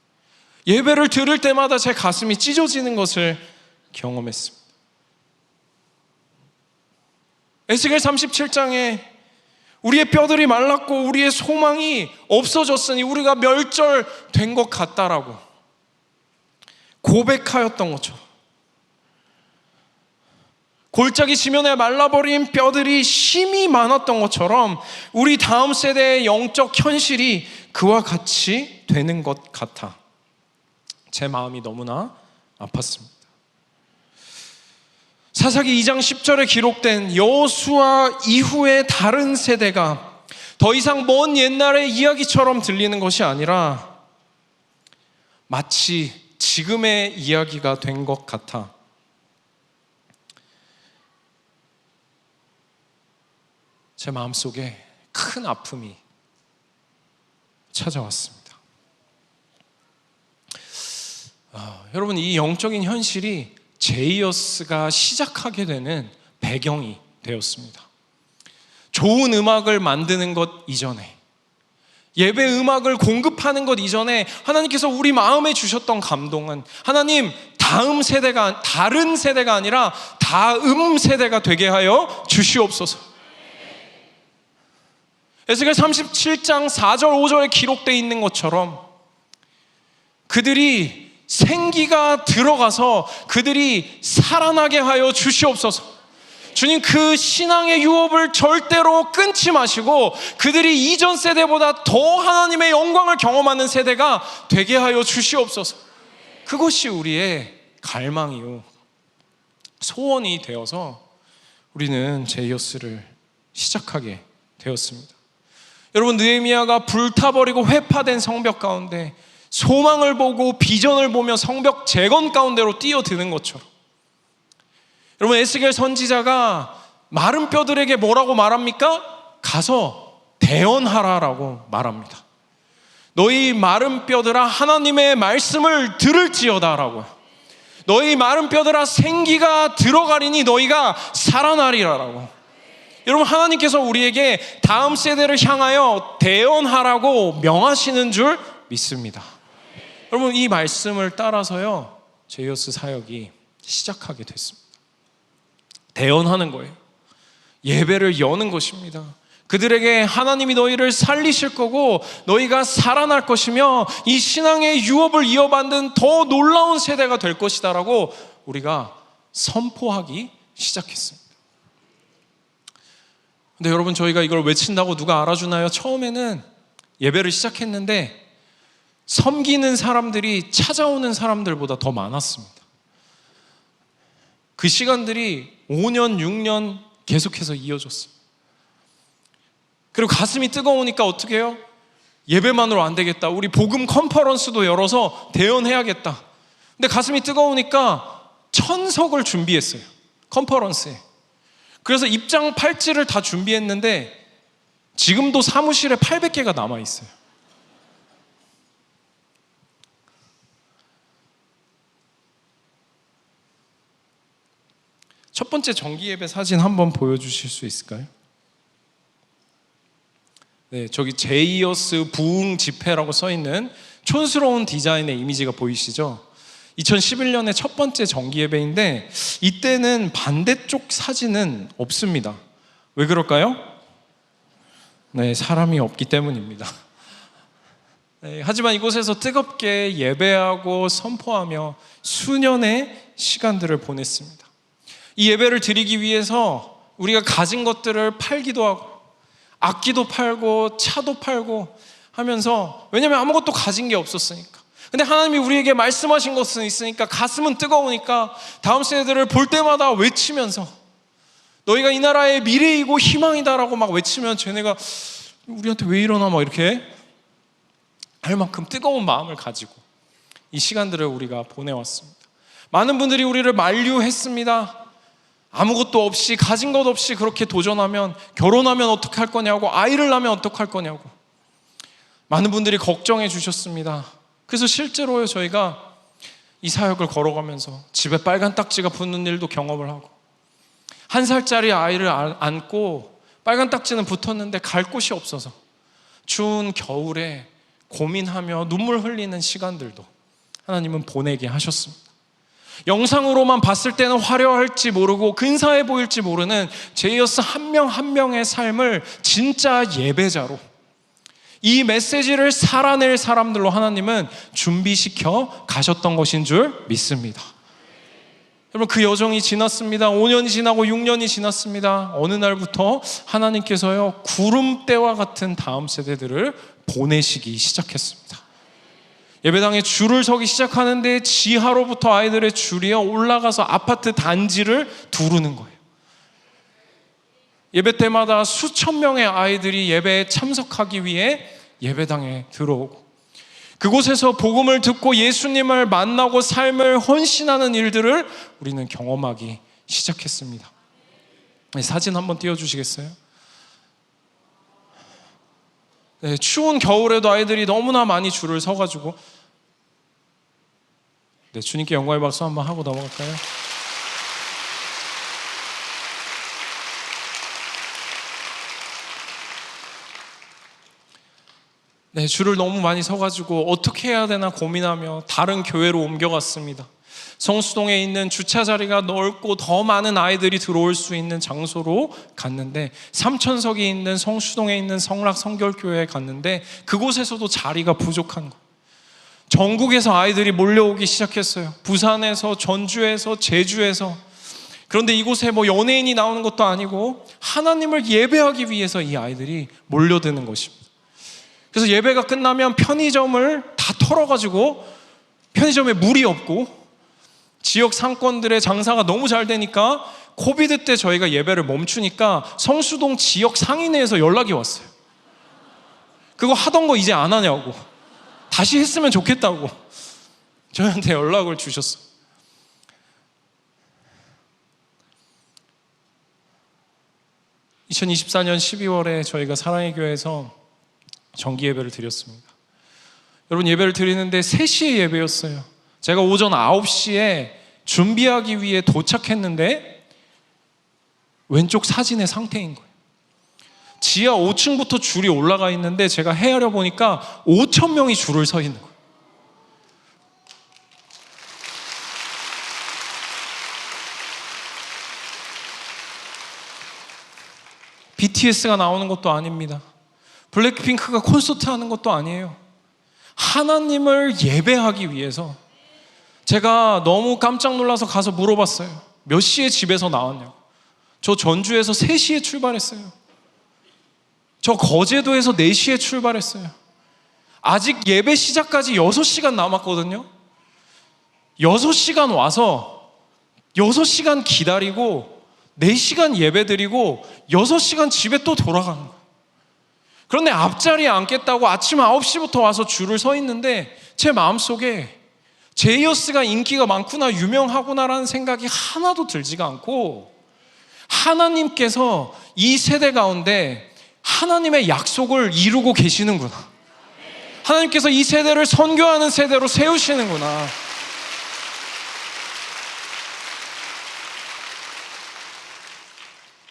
예배를 들을 때마다 제 가슴이 찢어지는 것을 경험했습니다. 에스겔 37장에 우리의 뼈들이 말랐고 우리의 소망이 없어졌으니 우리가 멸절된 것 같다라고 고백하였던 것처럼, 골짜기 지면에 말라버린 뼈들이 힘이 많았던 것처럼 우리 다음 세대의 영적 현실이 그와 같이 되는 것 같아 제 마음이 너무나 아팠습니다. 사사기 2장 10절에 기록된 여호수아 이후의 다른 세대가 더 이상 먼 옛날의 이야기처럼 들리는 것이 아니라 마치 지금의 이야기가 된 것 같아 제 마음속에 큰 아픔이 찾아왔습니다. 여러분, 이 영적인 현실이 제이어스가 시작하게 되는 배경이 되었습니다. 좋은 음악을 만드는 것 이전에, 예배 음악을 공급하는 것 이전에 하나님께서 우리 마음에 주셨던 감동은, 하나님, 다음 세대가, 다른 세대가 아니라 다음 세대가 되게 하여 주시옵소서. 에스겔 37장 4절 5절에 기록되어 있는 것처럼 그들이 생기가 들어가서 그들이 살아나게 하여 주시옵소서. 주님, 그 신앙의 유업을 절대로 끊지 마시고 그들이 이전 세대보다 더 하나님의 영광을 경험하는 세대가 되게 하여 주시옵소서. 그것이 우리의 갈망이요 소원이 되어서 우리는 제이어스를 시작하게 되었습니다. 여러분, 느헤미야가 불타버리고 회파된 성벽 가운데 소망을 보고 비전을 보며 성벽 재건 가운데로 뛰어드는 것처럼, 여러분, 에스겔 선지자가 마른 뼈들에게 뭐라고 말합니까? 가서 대언하라라고 말합니다. 너희 마른 뼈들아, 하나님의 말씀을 들을지어다라고요. 너희 마른 뼈들아, 생기가 들어가리니 너희가 살아나리라라고. 여러분, 하나님께서 우리에게 다음 세대를 향하여 대언하라고 명하시는 줄 믿습니다. 여러분, 이 말씀을 따라서요 제이어스 사역이 시작하게 됐습니다. 대언하는 거예요. 예배를 여는 것입니다. 그들에게 하나님이 너희를 살리실 거고 너희가 살아날 것이며 이 신앙의 유업을 이어받는 더 놀라운 세대가 될 것이다 라고 우리가 선포하기 시작했습니다. 근데 여러분, 저희가 이걸 외친다고 누가 알아주나요? 처음에는 예배를 시작했는데 섬기는 사람들이 찾아오는 사람들보다 더 많았습니다. 그 시간들이 5년, 6년 계속해서 이어졌어요. 그리고 가슴이 뜨거우니까 어떻게 해요? 예배만으로 안 되겠다. 우리 복음 컨퍼런스도 열어서 대언해야겠다. 근데 가슴이 뜨거우니까 1000석을 준비했어요. 컨퍼런스에. 그래서 입장 팔찌를 다 준비했는데 지금도 사무실에 800개가 남아있어요. 첫 번째 정기예배 사진 한번 보여주실 수 있을까요? 네, 저기 제이어스 부흥 집회라고 써있는 촌스러운 디자인의 이미지가 보이시죠? 2011년에 첫 번째 정기예배인데 이때는 반대쪽 사진은 없습니다. 왜 그럴까요? 네, 사람이 없기 때문입니다. 네, 하지만 이곳에서 뜨겁게 예배하고 선포하며 수년의 시간들을 보냈습니다. 이 예배를 드리기 위해서 우리가 가진 것들을 팔기도 하고 악기도 팔고 차도 팔고 하면서, 왜냐하면 아무것도 가진 게 없었으니까. 근데 하나님이 우리에게 말씀하신 것은 있으니까 가슴은 뜨거우니까 다음 세대들을 볼 때마다 외치면서 너희가 이 나라의 미래이고 희망이다라고 막 외치면 쟤네가 우리한테 왜 이러나 막 이렇게 할 만큼 뜨거운 마음을 가지고 이 시간들을 우리가 보내왔습니다. 많은 분들이 우리를 만류했습니다. 아무것도 없이, 가진 것 없이 그렇게 도전하면, 결혼하면 어떻게 할 거냐고, 아이를 낳으면 어떻게 할 거냐고 많은 분들이 걱정해 주셨습니다. 그래서 실제로요, 저희가 이 사역을 걸어가면서 집에 빨간 딱지가 붙는 일도 경험을 하고, 1살짜리 아이를 안고 빨간 딱지는 붙었는데 갈 곳이 없어서 추운 겨울에 고민하며 눈물 흘리는 시간들도 하나님은 보내게 하셨습니다. 영상으로만 봤을 때는 화려할지 모르고 근사해 보일지 모르는 제이어스 한 명 한 명의 삶을 진짜 예배자로, 이 메시지를 살아낼 사람들로 하나님은 준비시켜 가셨던 것인 줄 믿습니다. 여러분, 그 여정이 지났습니다. 5년이 지나고 6년이 지났습니다. 어느 날부터 하나님께서요, 구름대와 같은 다음 세대들을 보내시기 시작했습니다. 예배당에 줄을 서기 시작하는데 지하로부터 아이들의 줄이요 올라가서 아파트 단지를 두르는 거예요. 예배 때마다 수천 명의 아이들이 예배에 참석하기 위해 예배당에 들어오고, 그곳에서 복음을 듣고 예수님을 만나고 삶을 헌신하는 일들을 우리는 경험하기 시작했습니다. 사진 한번 띄워주시겠어요? 네, 추운 겨울에도 아이들이 너무나 많이 줄을 서가지고, 네, 주님께 영광의 박수 한번 하고 넘어갈까요? 네, 줄을 너무 많이 서가지고 어떻게 해야 되나 고민하며 다른 교회로 옮겨갔습니다. 성수동에 있는 주차 자리가 넓고 더 많은 아이들이 들어올 수 있는 장소로 갔는데, 3,000석이 있는 성수동에 있는 성락 성결교회에 갔는데 그곳에서도 자리가 부족한 거예요. 전국에서 아이들이 몰려오기 시작했어요. 부산에서, 전주에서, 제주에서. 그런데 이곳에 뭐 연예인이 나오는 것도 아니고 하나님을 예배하기 위해서 이 아이들이 몰려드는 것입니다. 그래서 예배가 끝나면 편의점을 다 털어가지고, 편의점에 물이 없고 지역 상권들의 장사가 너무 잘 되니까 코비드 때 저희가 예배를 멈추니까 성수동 지역 상인회에서 연락이 왔어요. 그거 하던 거 이제 안 하냐고, 다시 했으면 좋겠다고 저희한테 연락을 주셨어요. (2024년 12월에) 저희가 사랑의 교회에서 정기 예배를 드렸습니다. 여러분, 예배를 드리는데 3시에 예배였어요. 제가 오전 9시에 준비하기 위해 도착했는데 왼쪽 사진의 상태인 거예요. 지하 5층부터 줄이 올라가 있는데 제가 헤아려 보니까 5,000명이 줄을 서 있는 거예요. BTS가 나오는 것도 아닙니다. 블랙핑크가 콘서트 하는 것도 아니에요. 하나님을 예배하기 위해서. 제가 너무 깜짝 놀라서 가서 물어봤어요. 몇 시에 집에서 나왔냐고. 저 전주에서 3시에 출발했어요. 저 거제도에서 4시에 출발했어요. 아직 예배 시작까지 6시간 남았거든요. 6시간 와서 6시간 기다리고 4시간 예배 드리고 6시간 집에 또 돌아가는 거예요. 그런데 앞자리에 앉겠다고 아침 9시부터 와서 줄을 서 있는데 제 마음속에 제이어스가 인기가 많구나, 유명하구나라는 생각이 하나도 들지가 않고, 하나님께서 이 세대 가운데 하나님의 약속을 이루고 계시는구나, 하나님께서 이 세대를 선교하는 세대로 세우시는구나.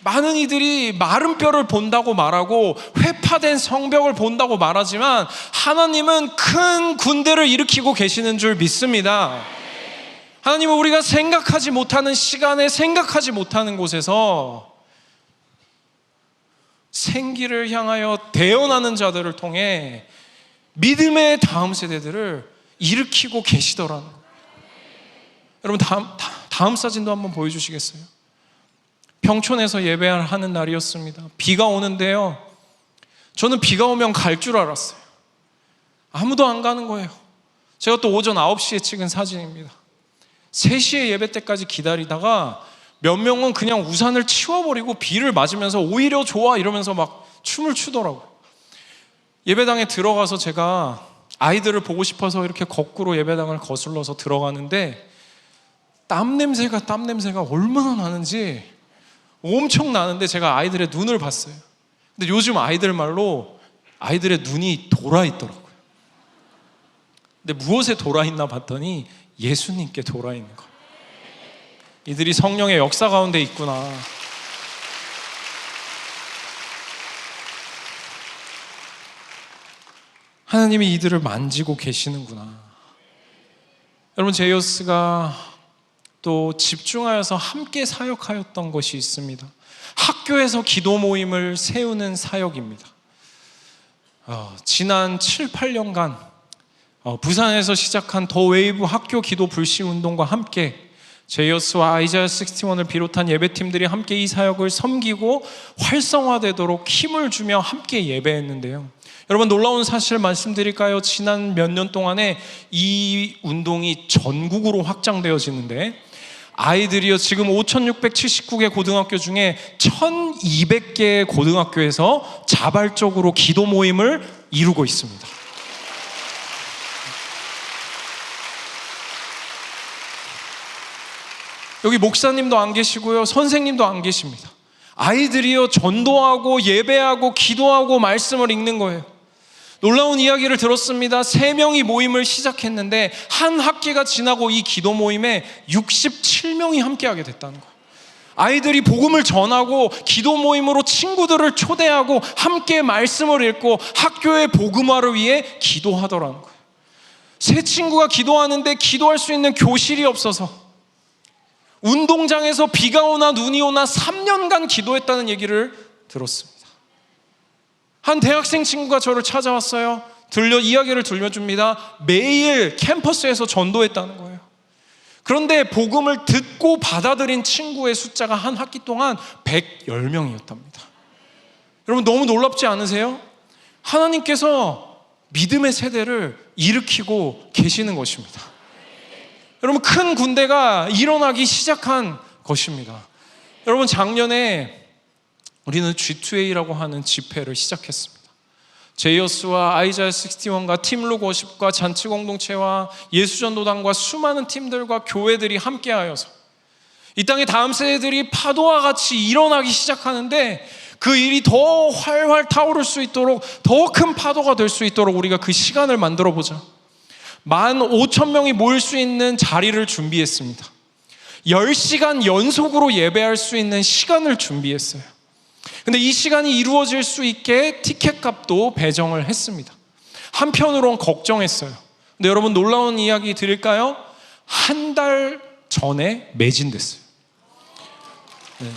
많은 이들이 마른 뼈를 본다고 말하고 회파된 성벽을 본다고 말하지만 하나님은 큰 군대를 일으키고 계시는 줄 믿습니다. 하나님은 우리가 생각하지 못하는 시간에, 생각하지 못하는 곳에서 생기를 향하여 대언하는 자들을 통해 믿음의 다음 세대들을 일으키고 계시더라는 거예요. 여러분, 다음 사진도 한번 보여주시겠어요? 평촌에서 예배하는 날이었습니다. 비가 오는데요, 저는 비가 오면 갈 줄 알았어요. 아무도 안 가는 거예요. 제가 또 오전 9시에 찍은 사진입니다. 3시에 예배 때까지 기다리다가 몇 명은 그냥 우산을 치워버리고 비를 맞으면서 오히려 좋아 이러면서 막 춤을 추더라고요. 예배당에 들어가서 제가 아이들을 보고 싶어서 이렇게 거꾸로 예배당을 거슬러서 들어가는데 땀 냄새가 얼마나 나는지 엄청 나는데 제가 아이들의 눈을 봤어요. 근데 요즘 아이들 말로 아이들의 눈이 돌아있더라고요. 근데 무엇에 돌아있나 봤더니 예수님께 돌아있는 거예요. 이들이 성령의 역사 가운데 있구나. 하나님이 이들을 만지고 계시는구나. 여러분, 제이어스가 또 집중하여서 함께 사역하였던 것이 있습니다. 학교에서 기도 모임을 세우는 사역입니다. 지난 7, 8년간 부산에서 시작한 더 웨이브 학교 기도 불씨 운동과 함께 제이어스와 아이자야 61을 비롯한 예배팀들이 함께 이 사역을 섬기고 활성화되도록 힘을 주며 함께 예배했는데요. 여러분, 놀라운 사실을 말씀드릴까요? 지난 몇 년 동안에 이 운동이 전국으로 확장되어지는데 아이들이요, 지금 5,679개 고등학교 중에 1,200개의 고등학교에서 자발적으로 기도 모임을 이루고 있습니다. 여기 목사님도 안 계시고요, 선생님도 안 계십니다. 아이들이요, 전도하고 예배하고 기도하고 말씀을 읽는 거예요. 놀라운 이야기를 들었습니다. 3명이 모임을 시작했는데 한 학기가 지나고 이 기도 모임에 67명이 함께하게 됐다는 거예요. 아이들이 복음을 전하고 기도 모임으로 친구들을 초대하고 함께 말씀을 읽고 학교의 복음화를 위해 기도하더라는 거예요. 세 친구가 기도하는데 기도할 수 있는 교실이 없어서 운동장에서 비가 오나 눈이 오나 3년간 기도했다는 얘기를 들었습니다. 한 대학생 친구가 저를 찾아왔어요. 이야기를 들려줍니다. 매일 캠퍼스에서 전도했다는 거예요. 그런데 복음을 듣고 받아들인 친구의 숫자가 한 학기 동안 110명이었답니다. 여러분, 너무 놀랍지 않으세요? 하나님께서 믿음의 세대를 일으키고 계시는 것입니다. 여러분, 큰 군대가 일어나기 시작한 것입니다. 여러분, 작년에 우리는 G2A라고 하는 집회를 시작했습니다. 제이어스와 아이자야 61과 팀룩 워십과 잔치 공동체와 예수전도단과 수많은 팀들과 교회들이 함께하여서 이 땅의 다음 세대들이 파도와 같이 일어나기 시작하는데 그 일이 더 활활 타오를 수 있도록, 더 큰 파도가 될 수 있도록 우리가 그 시간을 만들어 보자. 15,000명이 모일 수 있는 자리를 준비했습니다. 10시간 연속으로 예배할 수 있는 시간을 준비했어요. 근데 이 시간이 이루어질 수 있게 티켓 값도 배정을 했습니다. 한편으론 걱정했어요. 근데 여러분, 놀라운 이야기 드릴까요? 한 달 전에 매진됐어요. 네.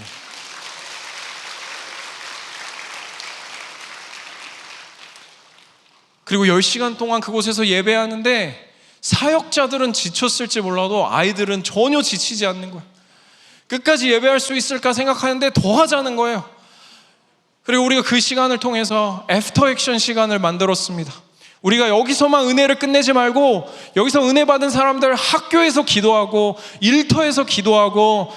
그리고 10시간 동안 그곳에서 예배하는데 사역자들은 지쳤을지 몰라도 아이들은 전혀 지치지 않는 거예요. 끝까지 예배할 수 있을까 생각하는데 더 하자는 거예요. 그리고 우리가 그 시간을 통해서 애프터 액션 시간을 만들었습니다. 우리가 여기서만 은혜를 끝내지 말고 여기서 은혜 받은 사람들 학교에서 기도하고 일터에서 기도하고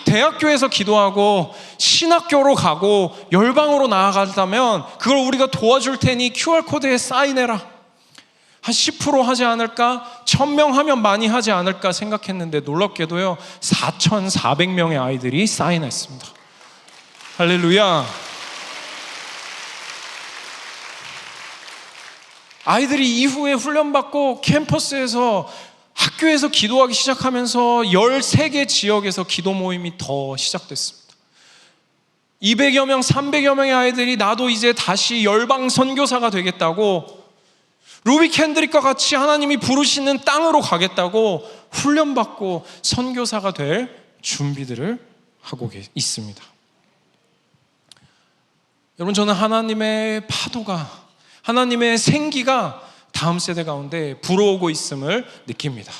대학교에서 기도하고 신학교로 가고 열방으로 나아가다면 그걸 우리가 도와줄 테니 QR코드에 사인해라. 한 10% 하지 않을까? 1,000명 하면 많이 하지 않을까 생각했는데 놀랍게도요 4,400명의 아이들이 사인했습니다. 할렐루야. 아이들이 이후에 훈련받고 캠퍼스에서 학교에서 기도하기 시작하면서 13개 지역에서 기도 모임이 더 시작됐습니다. 200여 명, 300여 명의 아이들이 나도 이제 다시 열방 선교사가 되겠다고, 루비 캔드릭과 같이 하나님이 부르시는 땅으로 가겠다고 훈련받고 선교사가 될 준비들을 하고 있습니다. 여러분, 저는 하나님의 파도가, 하나님의 생기가 다음 세대 가운데 불어오고 있음을 느낍니다.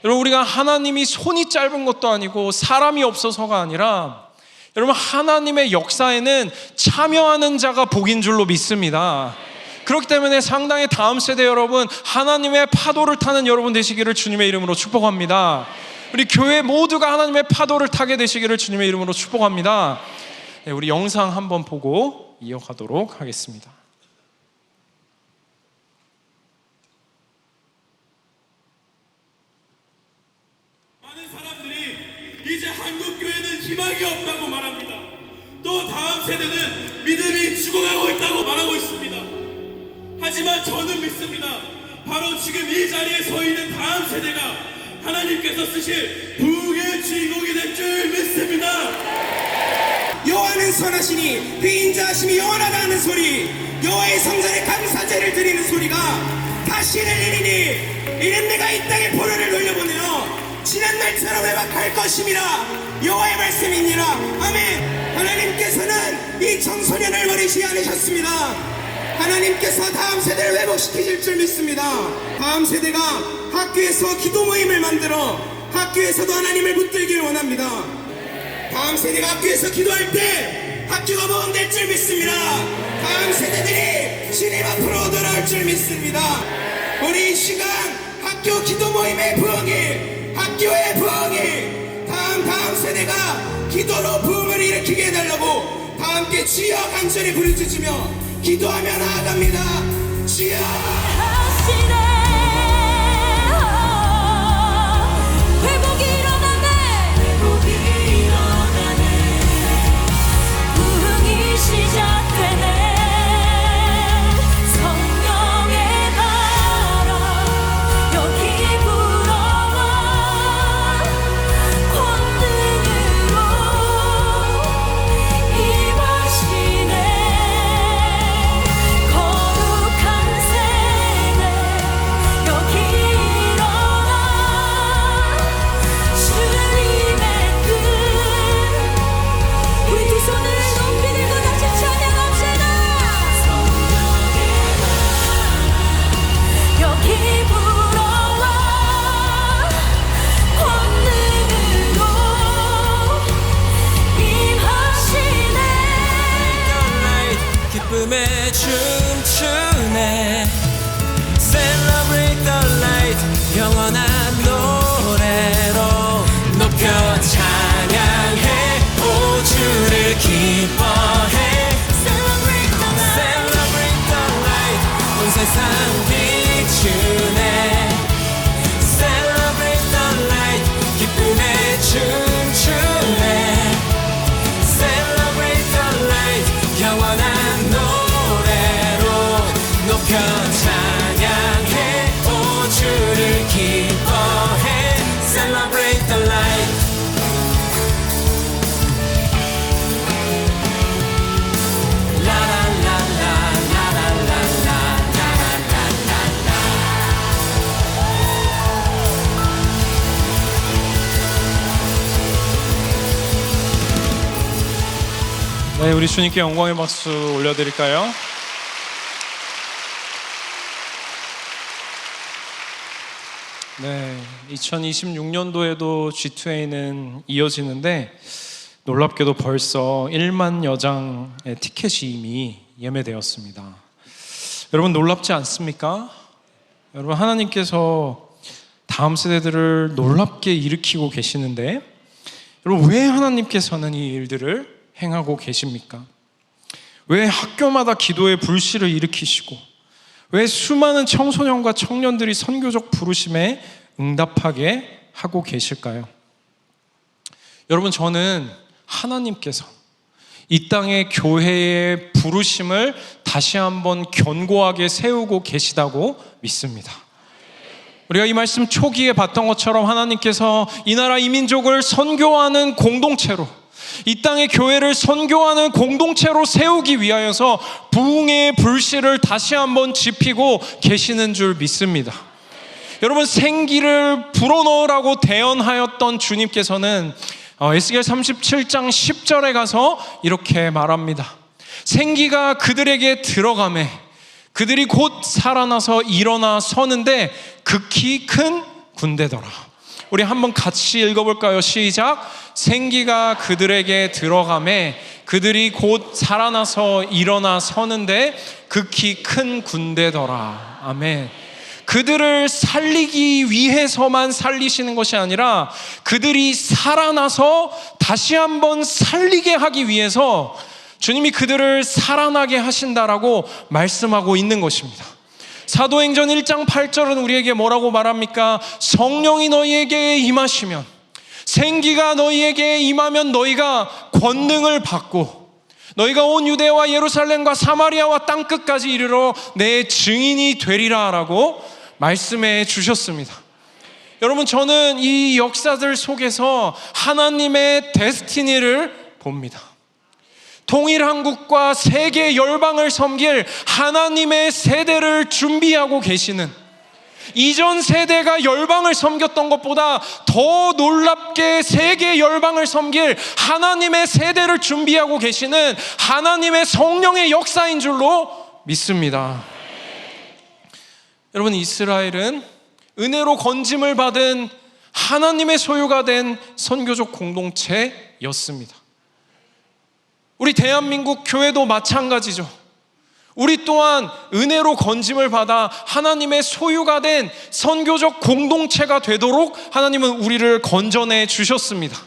여러분, 우리가 하나님이 손이 짧은 것도 아니고 사람이 없어서가 아니라 여러분, 하나님의 역사에는 참여하는 자가 복인 줄로 믿습니다. 그렇기 때문에 상당히 다음 세대 여러분, 하나님의 파도를 타는 여러분 되시기를 주님의 이름으로 축복합니다. 우리 교회 모두가 하나님의 파도를 타게 되시기를 주님의 이름으로 축복합니다. 네, 우리 영상 한번 보고 이어가도록 하겠습니다. 많은 사람들이 이제 한국 교회는 희망이 없다고 말합니다. 또 다음 세대는 믿음이 죽어가고 있다고 말하고 있습니다. 하지만 저는 믿습니다. 바로 지금 이 자리에 서 있는 다음 세대가 하나님께서 쓰실 부흥의 주인공이 될 줄 믿습니다. 여호와는 선하시니 그 인자하심이 영원하다 하는 소리, 여호와의 성전에 감사제를 드리는 소리가 다시 들리니 이는 내가 이 땅의 보혈을 돌려보내어 지난날처럼 회복할 것임이라. 여호와의 말씀이니라. 아멘. 하나님께서는 이 청소년을 버리지 않으셨습니다. 하나님께서 다음 세대를 회복시키실 줄 믿습니다. 다음 세대가 학교에서 기도 모임을 만들어 학교에서도 하나님을 붙들기를 원합니다. 다음 세대가 학교에서 기도할 때 학교가 보응될 줄 믿습니다. 다음 세대들이 주님 앞으로 돌아올 줄 믿습니다. 우리 이 시간 학교 기도 모임의 부흥이, 학교의 부흥이, 다음 세대가 기도로 부흥을 일으키게 해달라고 다 함께 주여 간절히 부르짖으며 기도하며 나아갑니다. 주여 회복이 일어나네. 부흥이 시작되네. 성령의 바람 여기 불어와 권능으로 임하시네. 거룩한 세대 여기 일어나 주님의 뜻. 우리 두 손을 높이 들고 같이 찬양합시다. 성령의 바람 여기 불어와 권능으로 임하시네. 기쁨에 춤추네. Celebrate the light. 영원한 노래로 높여 찬양해. 오 주를 기뻐해. Celebrate the night. Celebrate the light. 온 세상 비추네. Celebrate the light. 기쁨에 춤추네. Celebrate the light. 영원한 노래로 높여 찬양해. 오 주를 기뻐해. Celebrate the light. 네, 우리 주님께 영광의 박수 올려드릴까요? 네, 2026년도에도 G2A는 이어지는데 놀랍게도 벌써 1만 여장의 티켓이 이미 예매되었습니다. 여러분 놀랍지 않습니까? 여러분 하나님께서 다음 세대들을 놀랍게 일으키고 계시는데 여러분 왜 하나님께서는 이 일들을 행하고 계십니까? 왜 학교마다 기도의 불씨를 일으키시고 왜 수많은 청소년과 청년들이 선교적 부르심에 응답하게 하고 계실까요? 여러분 저는 하나님께서 이 땅의 교회의 부르심을 다시 한번 견고하게 세우고 계시다고 믿습니다. 우리가 이 말씀 초기에 봤던 것처럼 하나님께서 이 나라 이 민족을 선교하는 공동체로, 이 땅의 교회를 선교하는 공동체로 세우기 위하여서 부흥의 불씨를 다시 한번 지피고 계시는 줄 믿습니다. 여러분 생기를 불어넣으라고 대언하였던 주님께서는 에스겔 37장 10절에 가서 이렇게 말합니다. 생기가 그들에게 들어가매 그들이 곧 살아나서 일어나 서는데 극히 큰 군대더라. 우리 한번 같이 읽어볼까요? 시작. 생기가 그들에게 들어가매 그들이 곧 살아나서 일어나 서는데 극히 큰 군대더라. 아멘. 그들을 살리기 위해서만 살리시는 것이 아니라 그들이 살아나서 다시 한번 살리게 하기 위해서 주님이 그들을 살아나게 하신다라고 말씀하고 있는 것입니다. 사도행전 1장 8절은 우리에게 뭐라고 말합니까? 성령이 너희에게 임하시면, 생기가 너희에게 임하면 너희가 권능을 받고 너희가 온 유대와 예루살렘과 사마리아와 땅끝까지 이르러 내 증인이 되리라 라고 말씀해 주셨습니다. 여러분, 저는 이 역사들 속에서 하나님의 데스티니를 봅니다. 통일한국과 세계 열방을 섬길 하나님의 세대를 준비하고 계시는, 이전 세대가 열방을 섬겼던 것보다 더 놀랍게 세계 열방을 섬길 하나님의 세대를 준비하고 계시는 하나님의 성령의 역사인 줄로 믿습니다. 여러분, 이스라엘은 은혜로 건짐을 받은 하나님의 소유가 된 선교적 공동체였습니다. 우리 대한민국 교회도 마찬가지죠. 우리 또한 은혜로 건짐을 받아 하나님의 소유가 된 선교적 공동체가 되도록 하나님은 우리를 건져내 주셨습니다.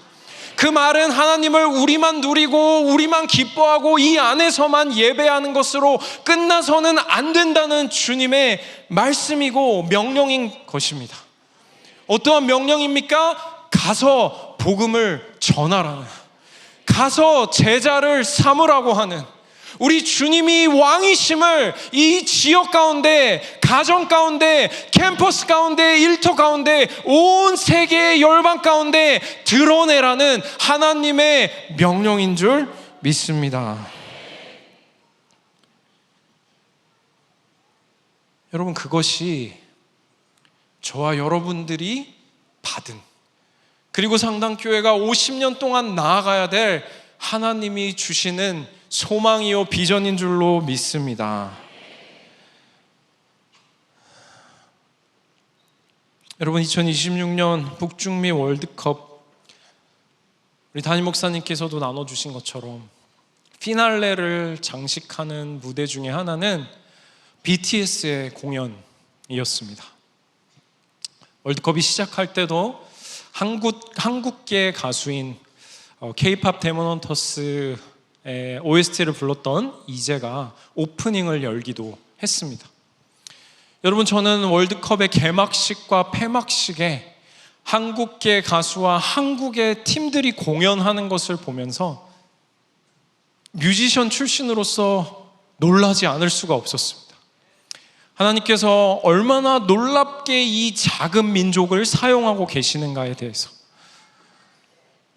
그 말은 하나님을 우리만 누리고 우리만 기뻐하고 이 안에서만 예배하는 것으로 끝나서는 안 된다는 주님의 말씀이고 명령인 것입니다. 어떠한 명령입니까? 가서 복음을 전하라는, 가서 제자를 삼으라고 하는, 우리 주님이 왕이심을 이 지역 가운데, 가정 가운데, 캠퍼스 가운데, 일터 가운데, 온 세계의 열방 가운데 드러내라는 하나님의 명령인 줄 믿습니다. 여러분, 그것이 저와 여러분들이 받은, 그리고 상당교회가 50년 동안 나아가야 될 하나님이 주시는 소망이요 비전인 줄로 믿습니다. 여러분, 2026년 북중미 월드컵, 우리 담임 목사님께서도 나눠주신 것처럼 피날레를 장식하는 무대 중에 하나는 BTS의 공연이었습니다. 월드컵이 시작할 때도 한국계 가수인 K-팝 데몬헌터스의 OST를 불렀던 이재가 오프닝을 열기도 했습니다. 여러분, 저는 월드컵의 개막식과 폐막식에 한국계 가수와 한국의 팀들이 공연하는 것을 보면서 뮤지션 출신으로서 놀라지 않을 수가 없었습니다. 하나님께서 얼마나 놀랍게 이 작은 민족을 사용하고 계시는가에 대해서,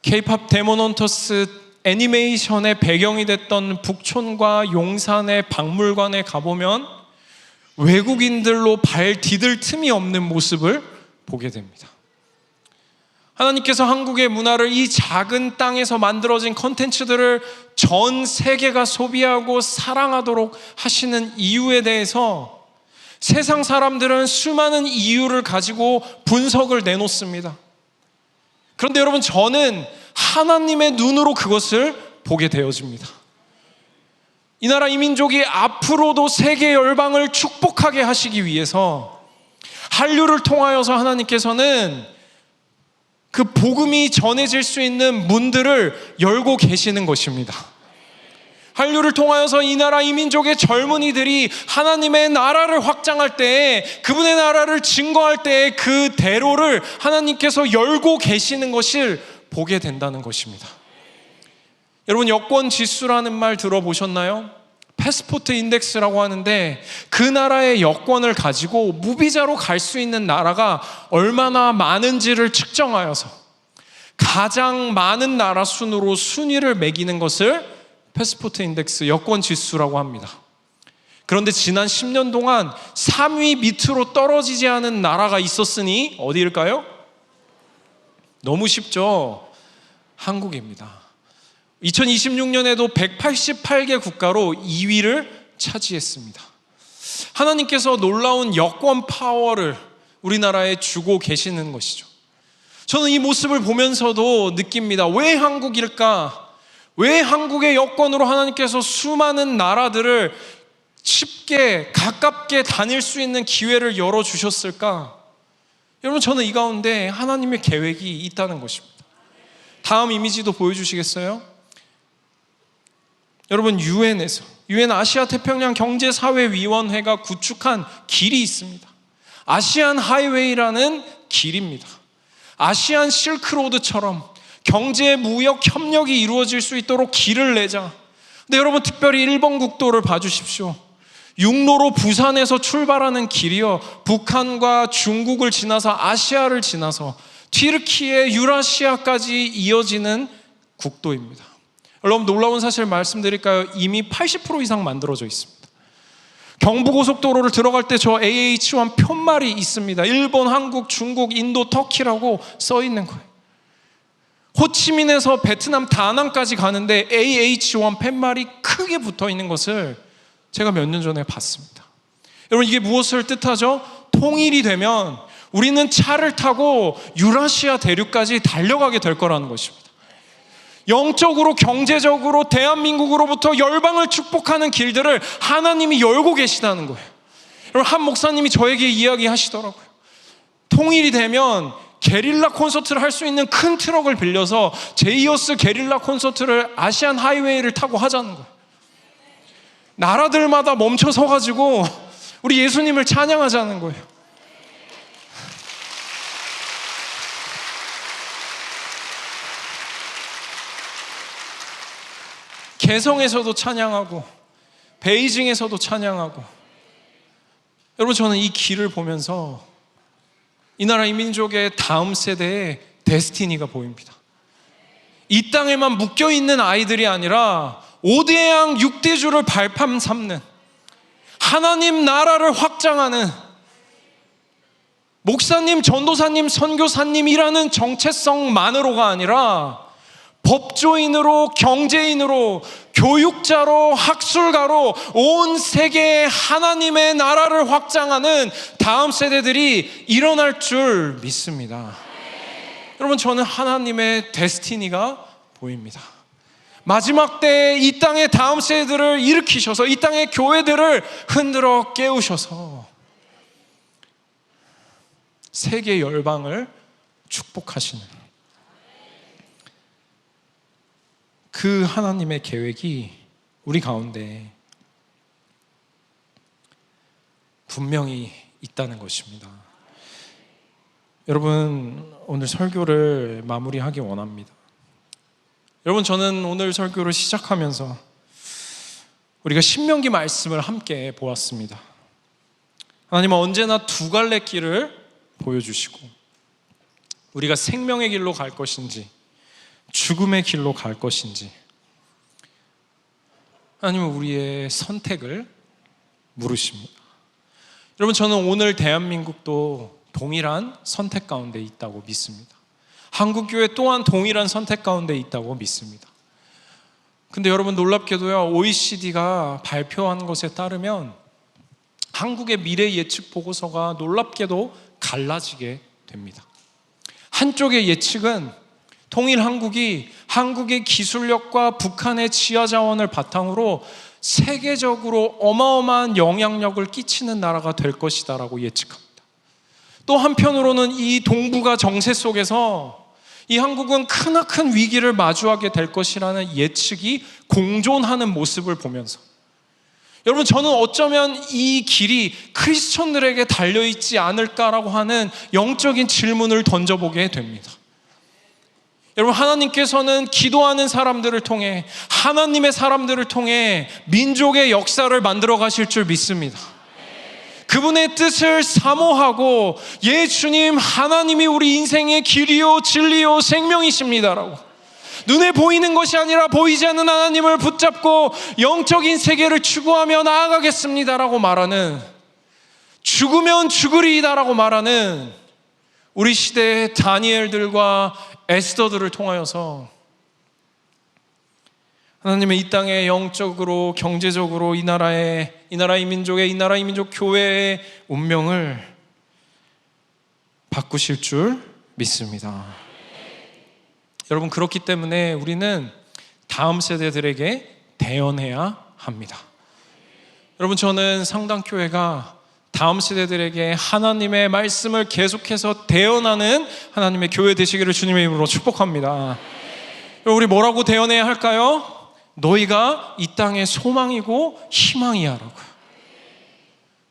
K-팝 데몬헌터스 애니메이션의 배경이 됐던 북촌과 용산의 박물관에 가보면 외국인들로 발 디딜 틈이 없는 모습을 보게 됩니다. 하나님께서 한국의 문화를, 이 작은 땅에서 만들어진 컨텐츠들을 전 세계가 소비하고 사랑하도록 하시는 이유에 대해서 세상 사람들은 수많은 이유를 가지고 분석을 내놓습니다. 그런데 여러분, 저는 하나님의 눈으로 그것을 보게 되어집니다. 이 나라 이 민족이 앞으로도 세계 열방을 축복하게 하시기 위해서 한류를 통하여서 하나님께서는 그 복음이 전해질 수 있는 문들을 열고 계시는 것입니다. 한류를 통하여서 이 나라 이 민족의 젊은이들이 하나님의 나라를 확장할 때, 그분의 나라를 증거할 때 그 대로를 하나님께서 열고 계시는 것을 보게 된다는 것입니다. 여러분, 여권 지수라는 말 들어보셨나요? 패스포트 인덱스라고 하는데, 그 나라의 여권을 가지고 무비자로 갈 수 있는 나라가 얼마나 많은지를 측정하여서 가장 많은 나라 순으로 순위를 매기는 것을 패스포트 인덱스, 여권 지수라고 합니다. 그런데 지난 10년 동안 3위 밑으로 떨어지지 않은 나라가 있었으니 어디일까요? 너무 쉽죠? 한국입니다. 2026년에도 188개 국가로 2위를 차지했습니다. 하나님께서 놀라운 여권 파워를 우리나라에 주고 계시는 것이죠. 저는 이 모습을 보면서도 느낍니다. 왜 한국일까? 왜 한국의 여권으로 하나님께서 수많은 나라들을 쉽게 가깝게 다닐 수 있는 기회를 열어주셨을까? 여러분, 저는 이 가운데 하나님의 계획이 있다는 것입니다. 다음 이미지도 보여주시겠어요? 여러분, UN 아시아 태평양 경제사회위원회가 구축한 길이 있습니다. 아시안 하이웨이라는 길입니다. 아시안 실크로드처럼 경제 무역 협력이 이루어질 수 있도록 길을 내자. 근데 여러분, 특별히 일본 국도를 봐주십시오. 육로로 부산에서 출발하는 길이요, 북한과 중국을 지나서 아시아를 지나서 튀르키예, 유라시아까지 이어지는 국도입니다. 여러분, 놀라운 사실 말씀드릴까요? 이미 80% 이상 만들어져 있습니다. 경부고속도로를 들어갈 때 저 AH1 푯말이 있습니다. 일본, 한국, 중국, 인도, 터키라고 써 있는 거예요. 호치민에서 베트남 다낭까지 가는데 AH1 푯말이 크게 붙어 있는 것을 제가 몇 년 전에 봤습니다. 여러분, 이게 무엇을 뜻하죠? 통일이 되면 우리는 차를 타고 유라시아 대륙까지 달려가게 될 거라는 것입니다. 영적으로, 경제적으로 대한민국으로부터 열방을 축복하는 길들을 하나님이 열고 계시다는 거예요. 여러분, 한 목사님이 저에게 이야기하시더라고요. 통일이 되면 게릴라 콘서트를 할 수 있는 큰 트럭을 빌려서 제이어스 게릴라 콘서트를 아시안 하이웨이를 타고 하자는 거예요. 나라들마다 멈춰 서가지고 우리 예수님을 찬양하자는 거예요. 개성에서도 찬양하고 베이징에서도 찬양하고. 여러분, 저는 이 길을 보면서 이 나라 이 민족의 다음 세대의 데스티니가 보입니다. 이 땅에만 묶여있는 아이들이 아니라 5대양 6대주를 발판 삼는, 하나님 나라를 확장하는, 목사님, 전도사님, 선교사님이라는 정체성만으로가 아니라 법조인으로, 경제인으로, 교육자로, 학술가로 온 세계에 하나님의 나라를 확장하는 다음 세대들이 일어날 줄 믿습니다. 여러분, 저는 하나님의 데스티니가 보입니다. 마지막 때에 이 땅의 다음 세대들을 일으키셔서 이 땅의 교회들을 흔들어 깨우셔서 세계 열방을 축복하시는 그 하나님의 계획이 우리 가운데 분명히 있다는 것입니다. 여러분, 오늘 설교를 마무리하기 원합니다. 여러분, 저는 오늘 설교를 시작하면서 우리가 신명기 말씀을 함께 보았습니다. 하나님은 언제나 두 갈래 길을 보여주시고 우리가 생명의 길로 갈 것인지 죽음의 길로 갈 것인지 하나님은 우리의 선택을 물으십니다. 여러분, 저는 오늘 대한민국도 동일한 선택 가운데 있다고 믿습니다. 한국교회 또한 동일한 선택 가운데 있다고 믿습니다. 근데 여러분, 놀랍게도요, OECD가 발표한 것에 따르면 한국의 미래 예측 보고서가 놀랍게도 갈라지게 됩니다. 한쪽의 예측은 통일 한국이 한국의 기술력과 북한의 지하 자원을 바탕으로 세계적으로 어마어마한 영향력을 끼치는 나라가 될 것이다 라고 예측합니다. 또 한편으로는 이 동북아 정세 속에서 이 한국은 크나큰 위기를 마주하게 될 것이라는 예측이 공존하는 모습을 보면서, 여러분, 저는 어쩌면 이 길이 크리스천들에게 달려있지 않을까라고 하는 영적인 질문을 던져보게 됩니다. 여러분, 하나님께서는 기도하는 사람들을 통해, 하나님의 사람들을 통해 민족의 역사를 만들어 가실 줄 믿습니다. 그분의 뜻을 사모하고, 예 주님, 하나님이 우리 인생의 길이요 진리요 생명이십니다라고 눈에 보이는 것이 아니라 보이지 않는 하나님을 붙잡고 영적인 세계를 추구하며 나아가겠습니다라고 말하는, 죽으면 죽으리이다라고 말하는 우리 시대의 다니엘들과 에스더들을 통하여서 하나님은 이 땅에 영적으로, 경제적으로 이 나라 이 민족의, 이 나라 이 민족 교회의 운명을 바꾸실 줄 믿습니다. 여러분, 그렇기 때문에 우리는 다음 세대들에게 대언해야 합니다. 여러분, 저는 상당교회가 다음 세대들에게 하나님의 말씀을 계속해서 대언하는 하나님의 교회 되시기를 주님의 이름으로 축복합니다. 우리 뭐라고 대언해야 할까요? 너희가 이 땅의 소망이고 희망이야라고요.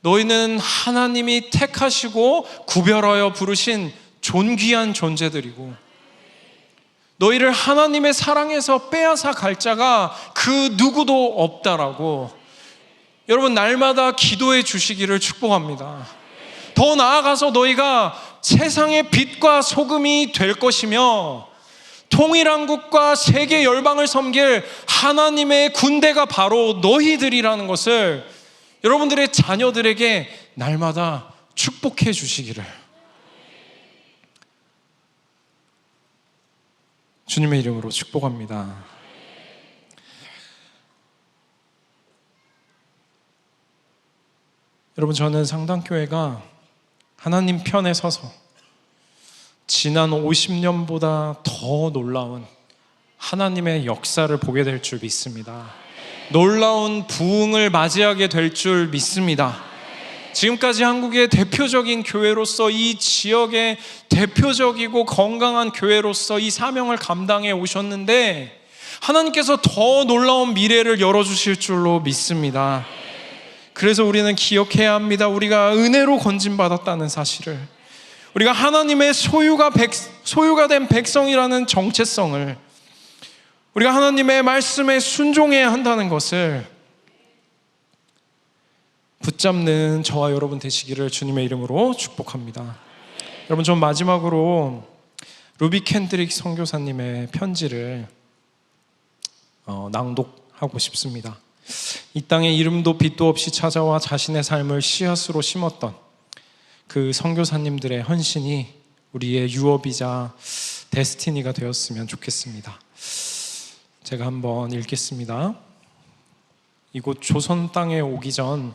너희는 하나님이 택하시고 구별하여 부르신 존귀한 존재들이고, 너희를 하나님의 사랑에서 빼앗아 갈 자가 그 누구도 없다라고 여러분 날마다 기도해 주시기를 축복합니다. 더 나아가서 너희가 세상의 빛과 소금이 될 것이며 통일한국과 세계 열방을 섬길 하나님의 군대가 바로 너희들이라는 것을 여러분들의 자녀들에게 날마다 축복해 주시기를 주님의 이름으로 축복합니다. 여러분, 저는 상당교회가 하나님 편에 서서 지난 50년보다 더 놀라운 하나님의 역사를 보게 될 줄 믿습니다. 놀라운 부흥을 맞이하게 될 줄 믿습니다. 지금까지 한국의 대표적인 교회로서, 이 지역의 대표적이고 건강한 교회로서 이 사명을 감당해 오셨는데 하나님께서 더 놀라운 미래를 열어주실 줄로 믿습니다. 그래서 우리는 기억해야 합니다. 우리가 은혜로 건진받았다는 사실을, 우리가 하나님의 소유가 된 백성이라는 정체성을, 우리가 하나님의 말씀에 순종해야 한다는 것을 붙잡는 저와 여러분 되시기를 주님의 이름으로 축복합니다. 여러분, 좀 마지막으로 루비 캔드릭 선교사님의 편지를 낭독하고 싶습니다. 이 땅에 이름도 빛도 없이 찾아와 자신의 삶을 씨앗으로 심었던 그 선교사님들의 헌신이 우리의 유업이자 데스티니가 되었으면 좋겠습니다. 제가 한번 읽겠습니다. 이곳 조선 땅에 오기 전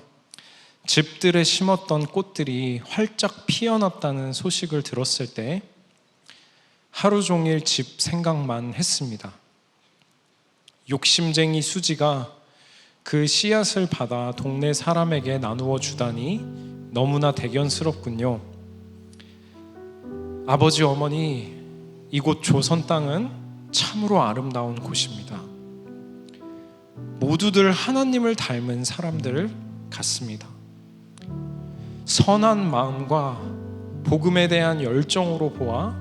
집들에 심었던 꽃들이 활짝 피어났다는 소식을 들었을 때 하루 종일 집 생각만 했습니다. 욕심쟁이 수지가 그 씨앗을 받아 동네 사람에게 나누어 주다니 너무나 대견스럽군요. 아버지, 어머니, 이곳 조선 땅은 참으로 아름다운 곳입니다. 모두들 하나님을 닮은 사람들 같습니다. 선한 마음과 복음에 대한 열정으로 보아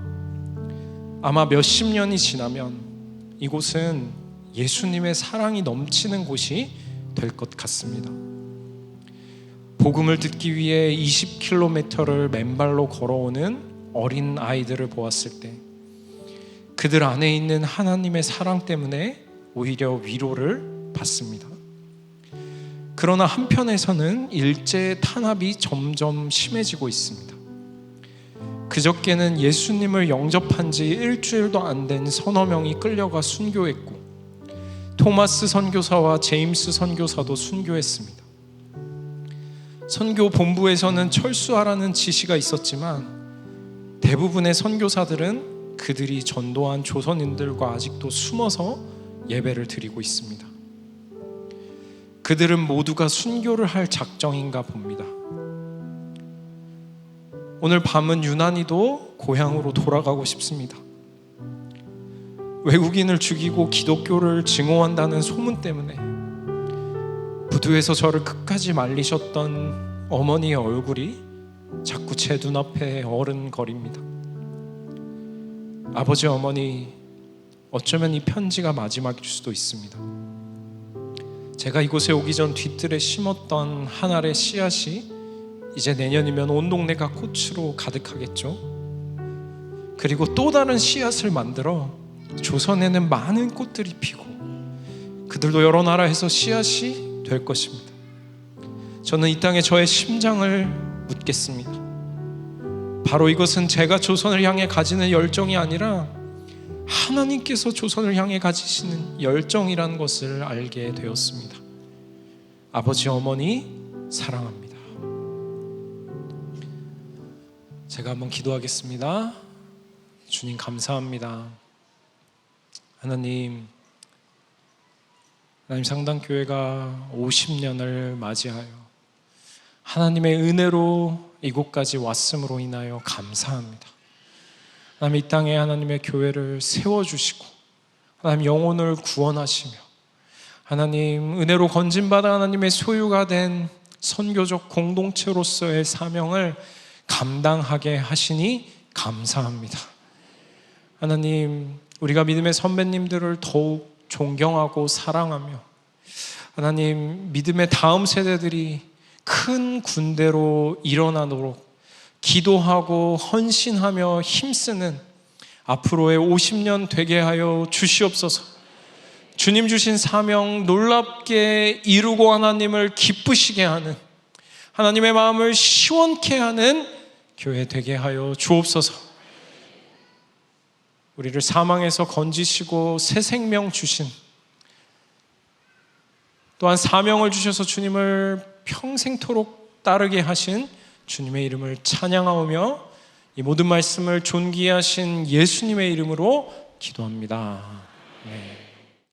아마 몇십 년이 지나면 이곳은 예수님의 사랑이 넘치는 곳이 될 것 같습니다. 복음을 듣기 위해 20km를 맨발로 걸어오는 어린 아이들을 보았을 때 그들 안에 있는 하나님의 사랑 때문에 오히려 위로를 받습니다. 그러나 한편에서는 일제의 탄압이 점점 심해지고 있습니다. 그저께는 예수님을 영접한 지 일주일도 안 된 서너 명이 끌려가 순교했고, 토마스 선교사와 제임스 선교사도 순교했습니다. 선교 본부에서는 철수하라는 지시가 있었지만 대부분의 선교사들은 그들이 전도한 조선인들과 아직도 숨어서 예배를 드리고 있습니다. 그들은 모두가 순교를 할 작정인가 봅니다. 오늘 밤은 유난히도 고향으로 돌아가고 싶습니다. 외국인을 죽이고 기독교를 증오한다는 소문 때문에 부두에서 저를 끝까지 말리셨던 어머니의 얼굴이 자꾸 제 눈앞에 어른거립니다. 아버지, 어머니, 어쩌면 이 편지가 마지막일 수도 있습니다. 제가 이곳에 오기 전 뒤뜰에 심었던 한 알의 씨앗이 이제 내년이면 온 동네가 꽃으로 가득하겠죠. 그리고 또 다른 씨앗을 만들어 조선에는 많은 꽃들이 피고 그들도 여러 나라에서 씨앗이 될 것입니다. 저는 이 땅에 저의 심장을 묻겠습니다. 바로 이것은 제가 조선을 향해 가지는 열정이 아니라 하나님께서 조선을 향해 가지시는 열정이라는 것을 알게 되었습니다. 아버지, 어머니, 사랑합니다. 제가 한번 기도하겠습니다. 주님, 감사합니다. 하나님, 하나님, 상당교회가 50년을 맞이하여 하나님의 은혜로 이곳까지 왔음으로 인하여 감사합니다. 하나님, 이 땅에 하나님의 교회를 세워주시고 하나님 영혼을 구원하시며 하나님 은혜로 건진받아 하나님의 소유가 된 선교적 공동체로서의 사명을 감당하게 하시니 감사합니다. 하나님, 우리가 믿음의 선배님들을 더욱 존경하고 사랑하며 하나님, 믿음의 다음 세대들이 큰 군대로 일어나도록 기도하고 헌신하며 힘쓰는 앞으로의 50년 되게 하여 주시옵소서. 주님 주신 사명 놀랍게 이루고 하나님을 기쁘시게 하는, 하나님의 마음을 시원케 하는 교회 되게 하여 주옵소서. 우리를 사망에서 건지시고 새 생명 주신, 또한 사명을 주셔서 주님을 평생토록 따르게 하신 주님의 이름을 찬양하오며 이 모든 말씀을 존귀하신 예수님의 이름으로 기도합니다. 네.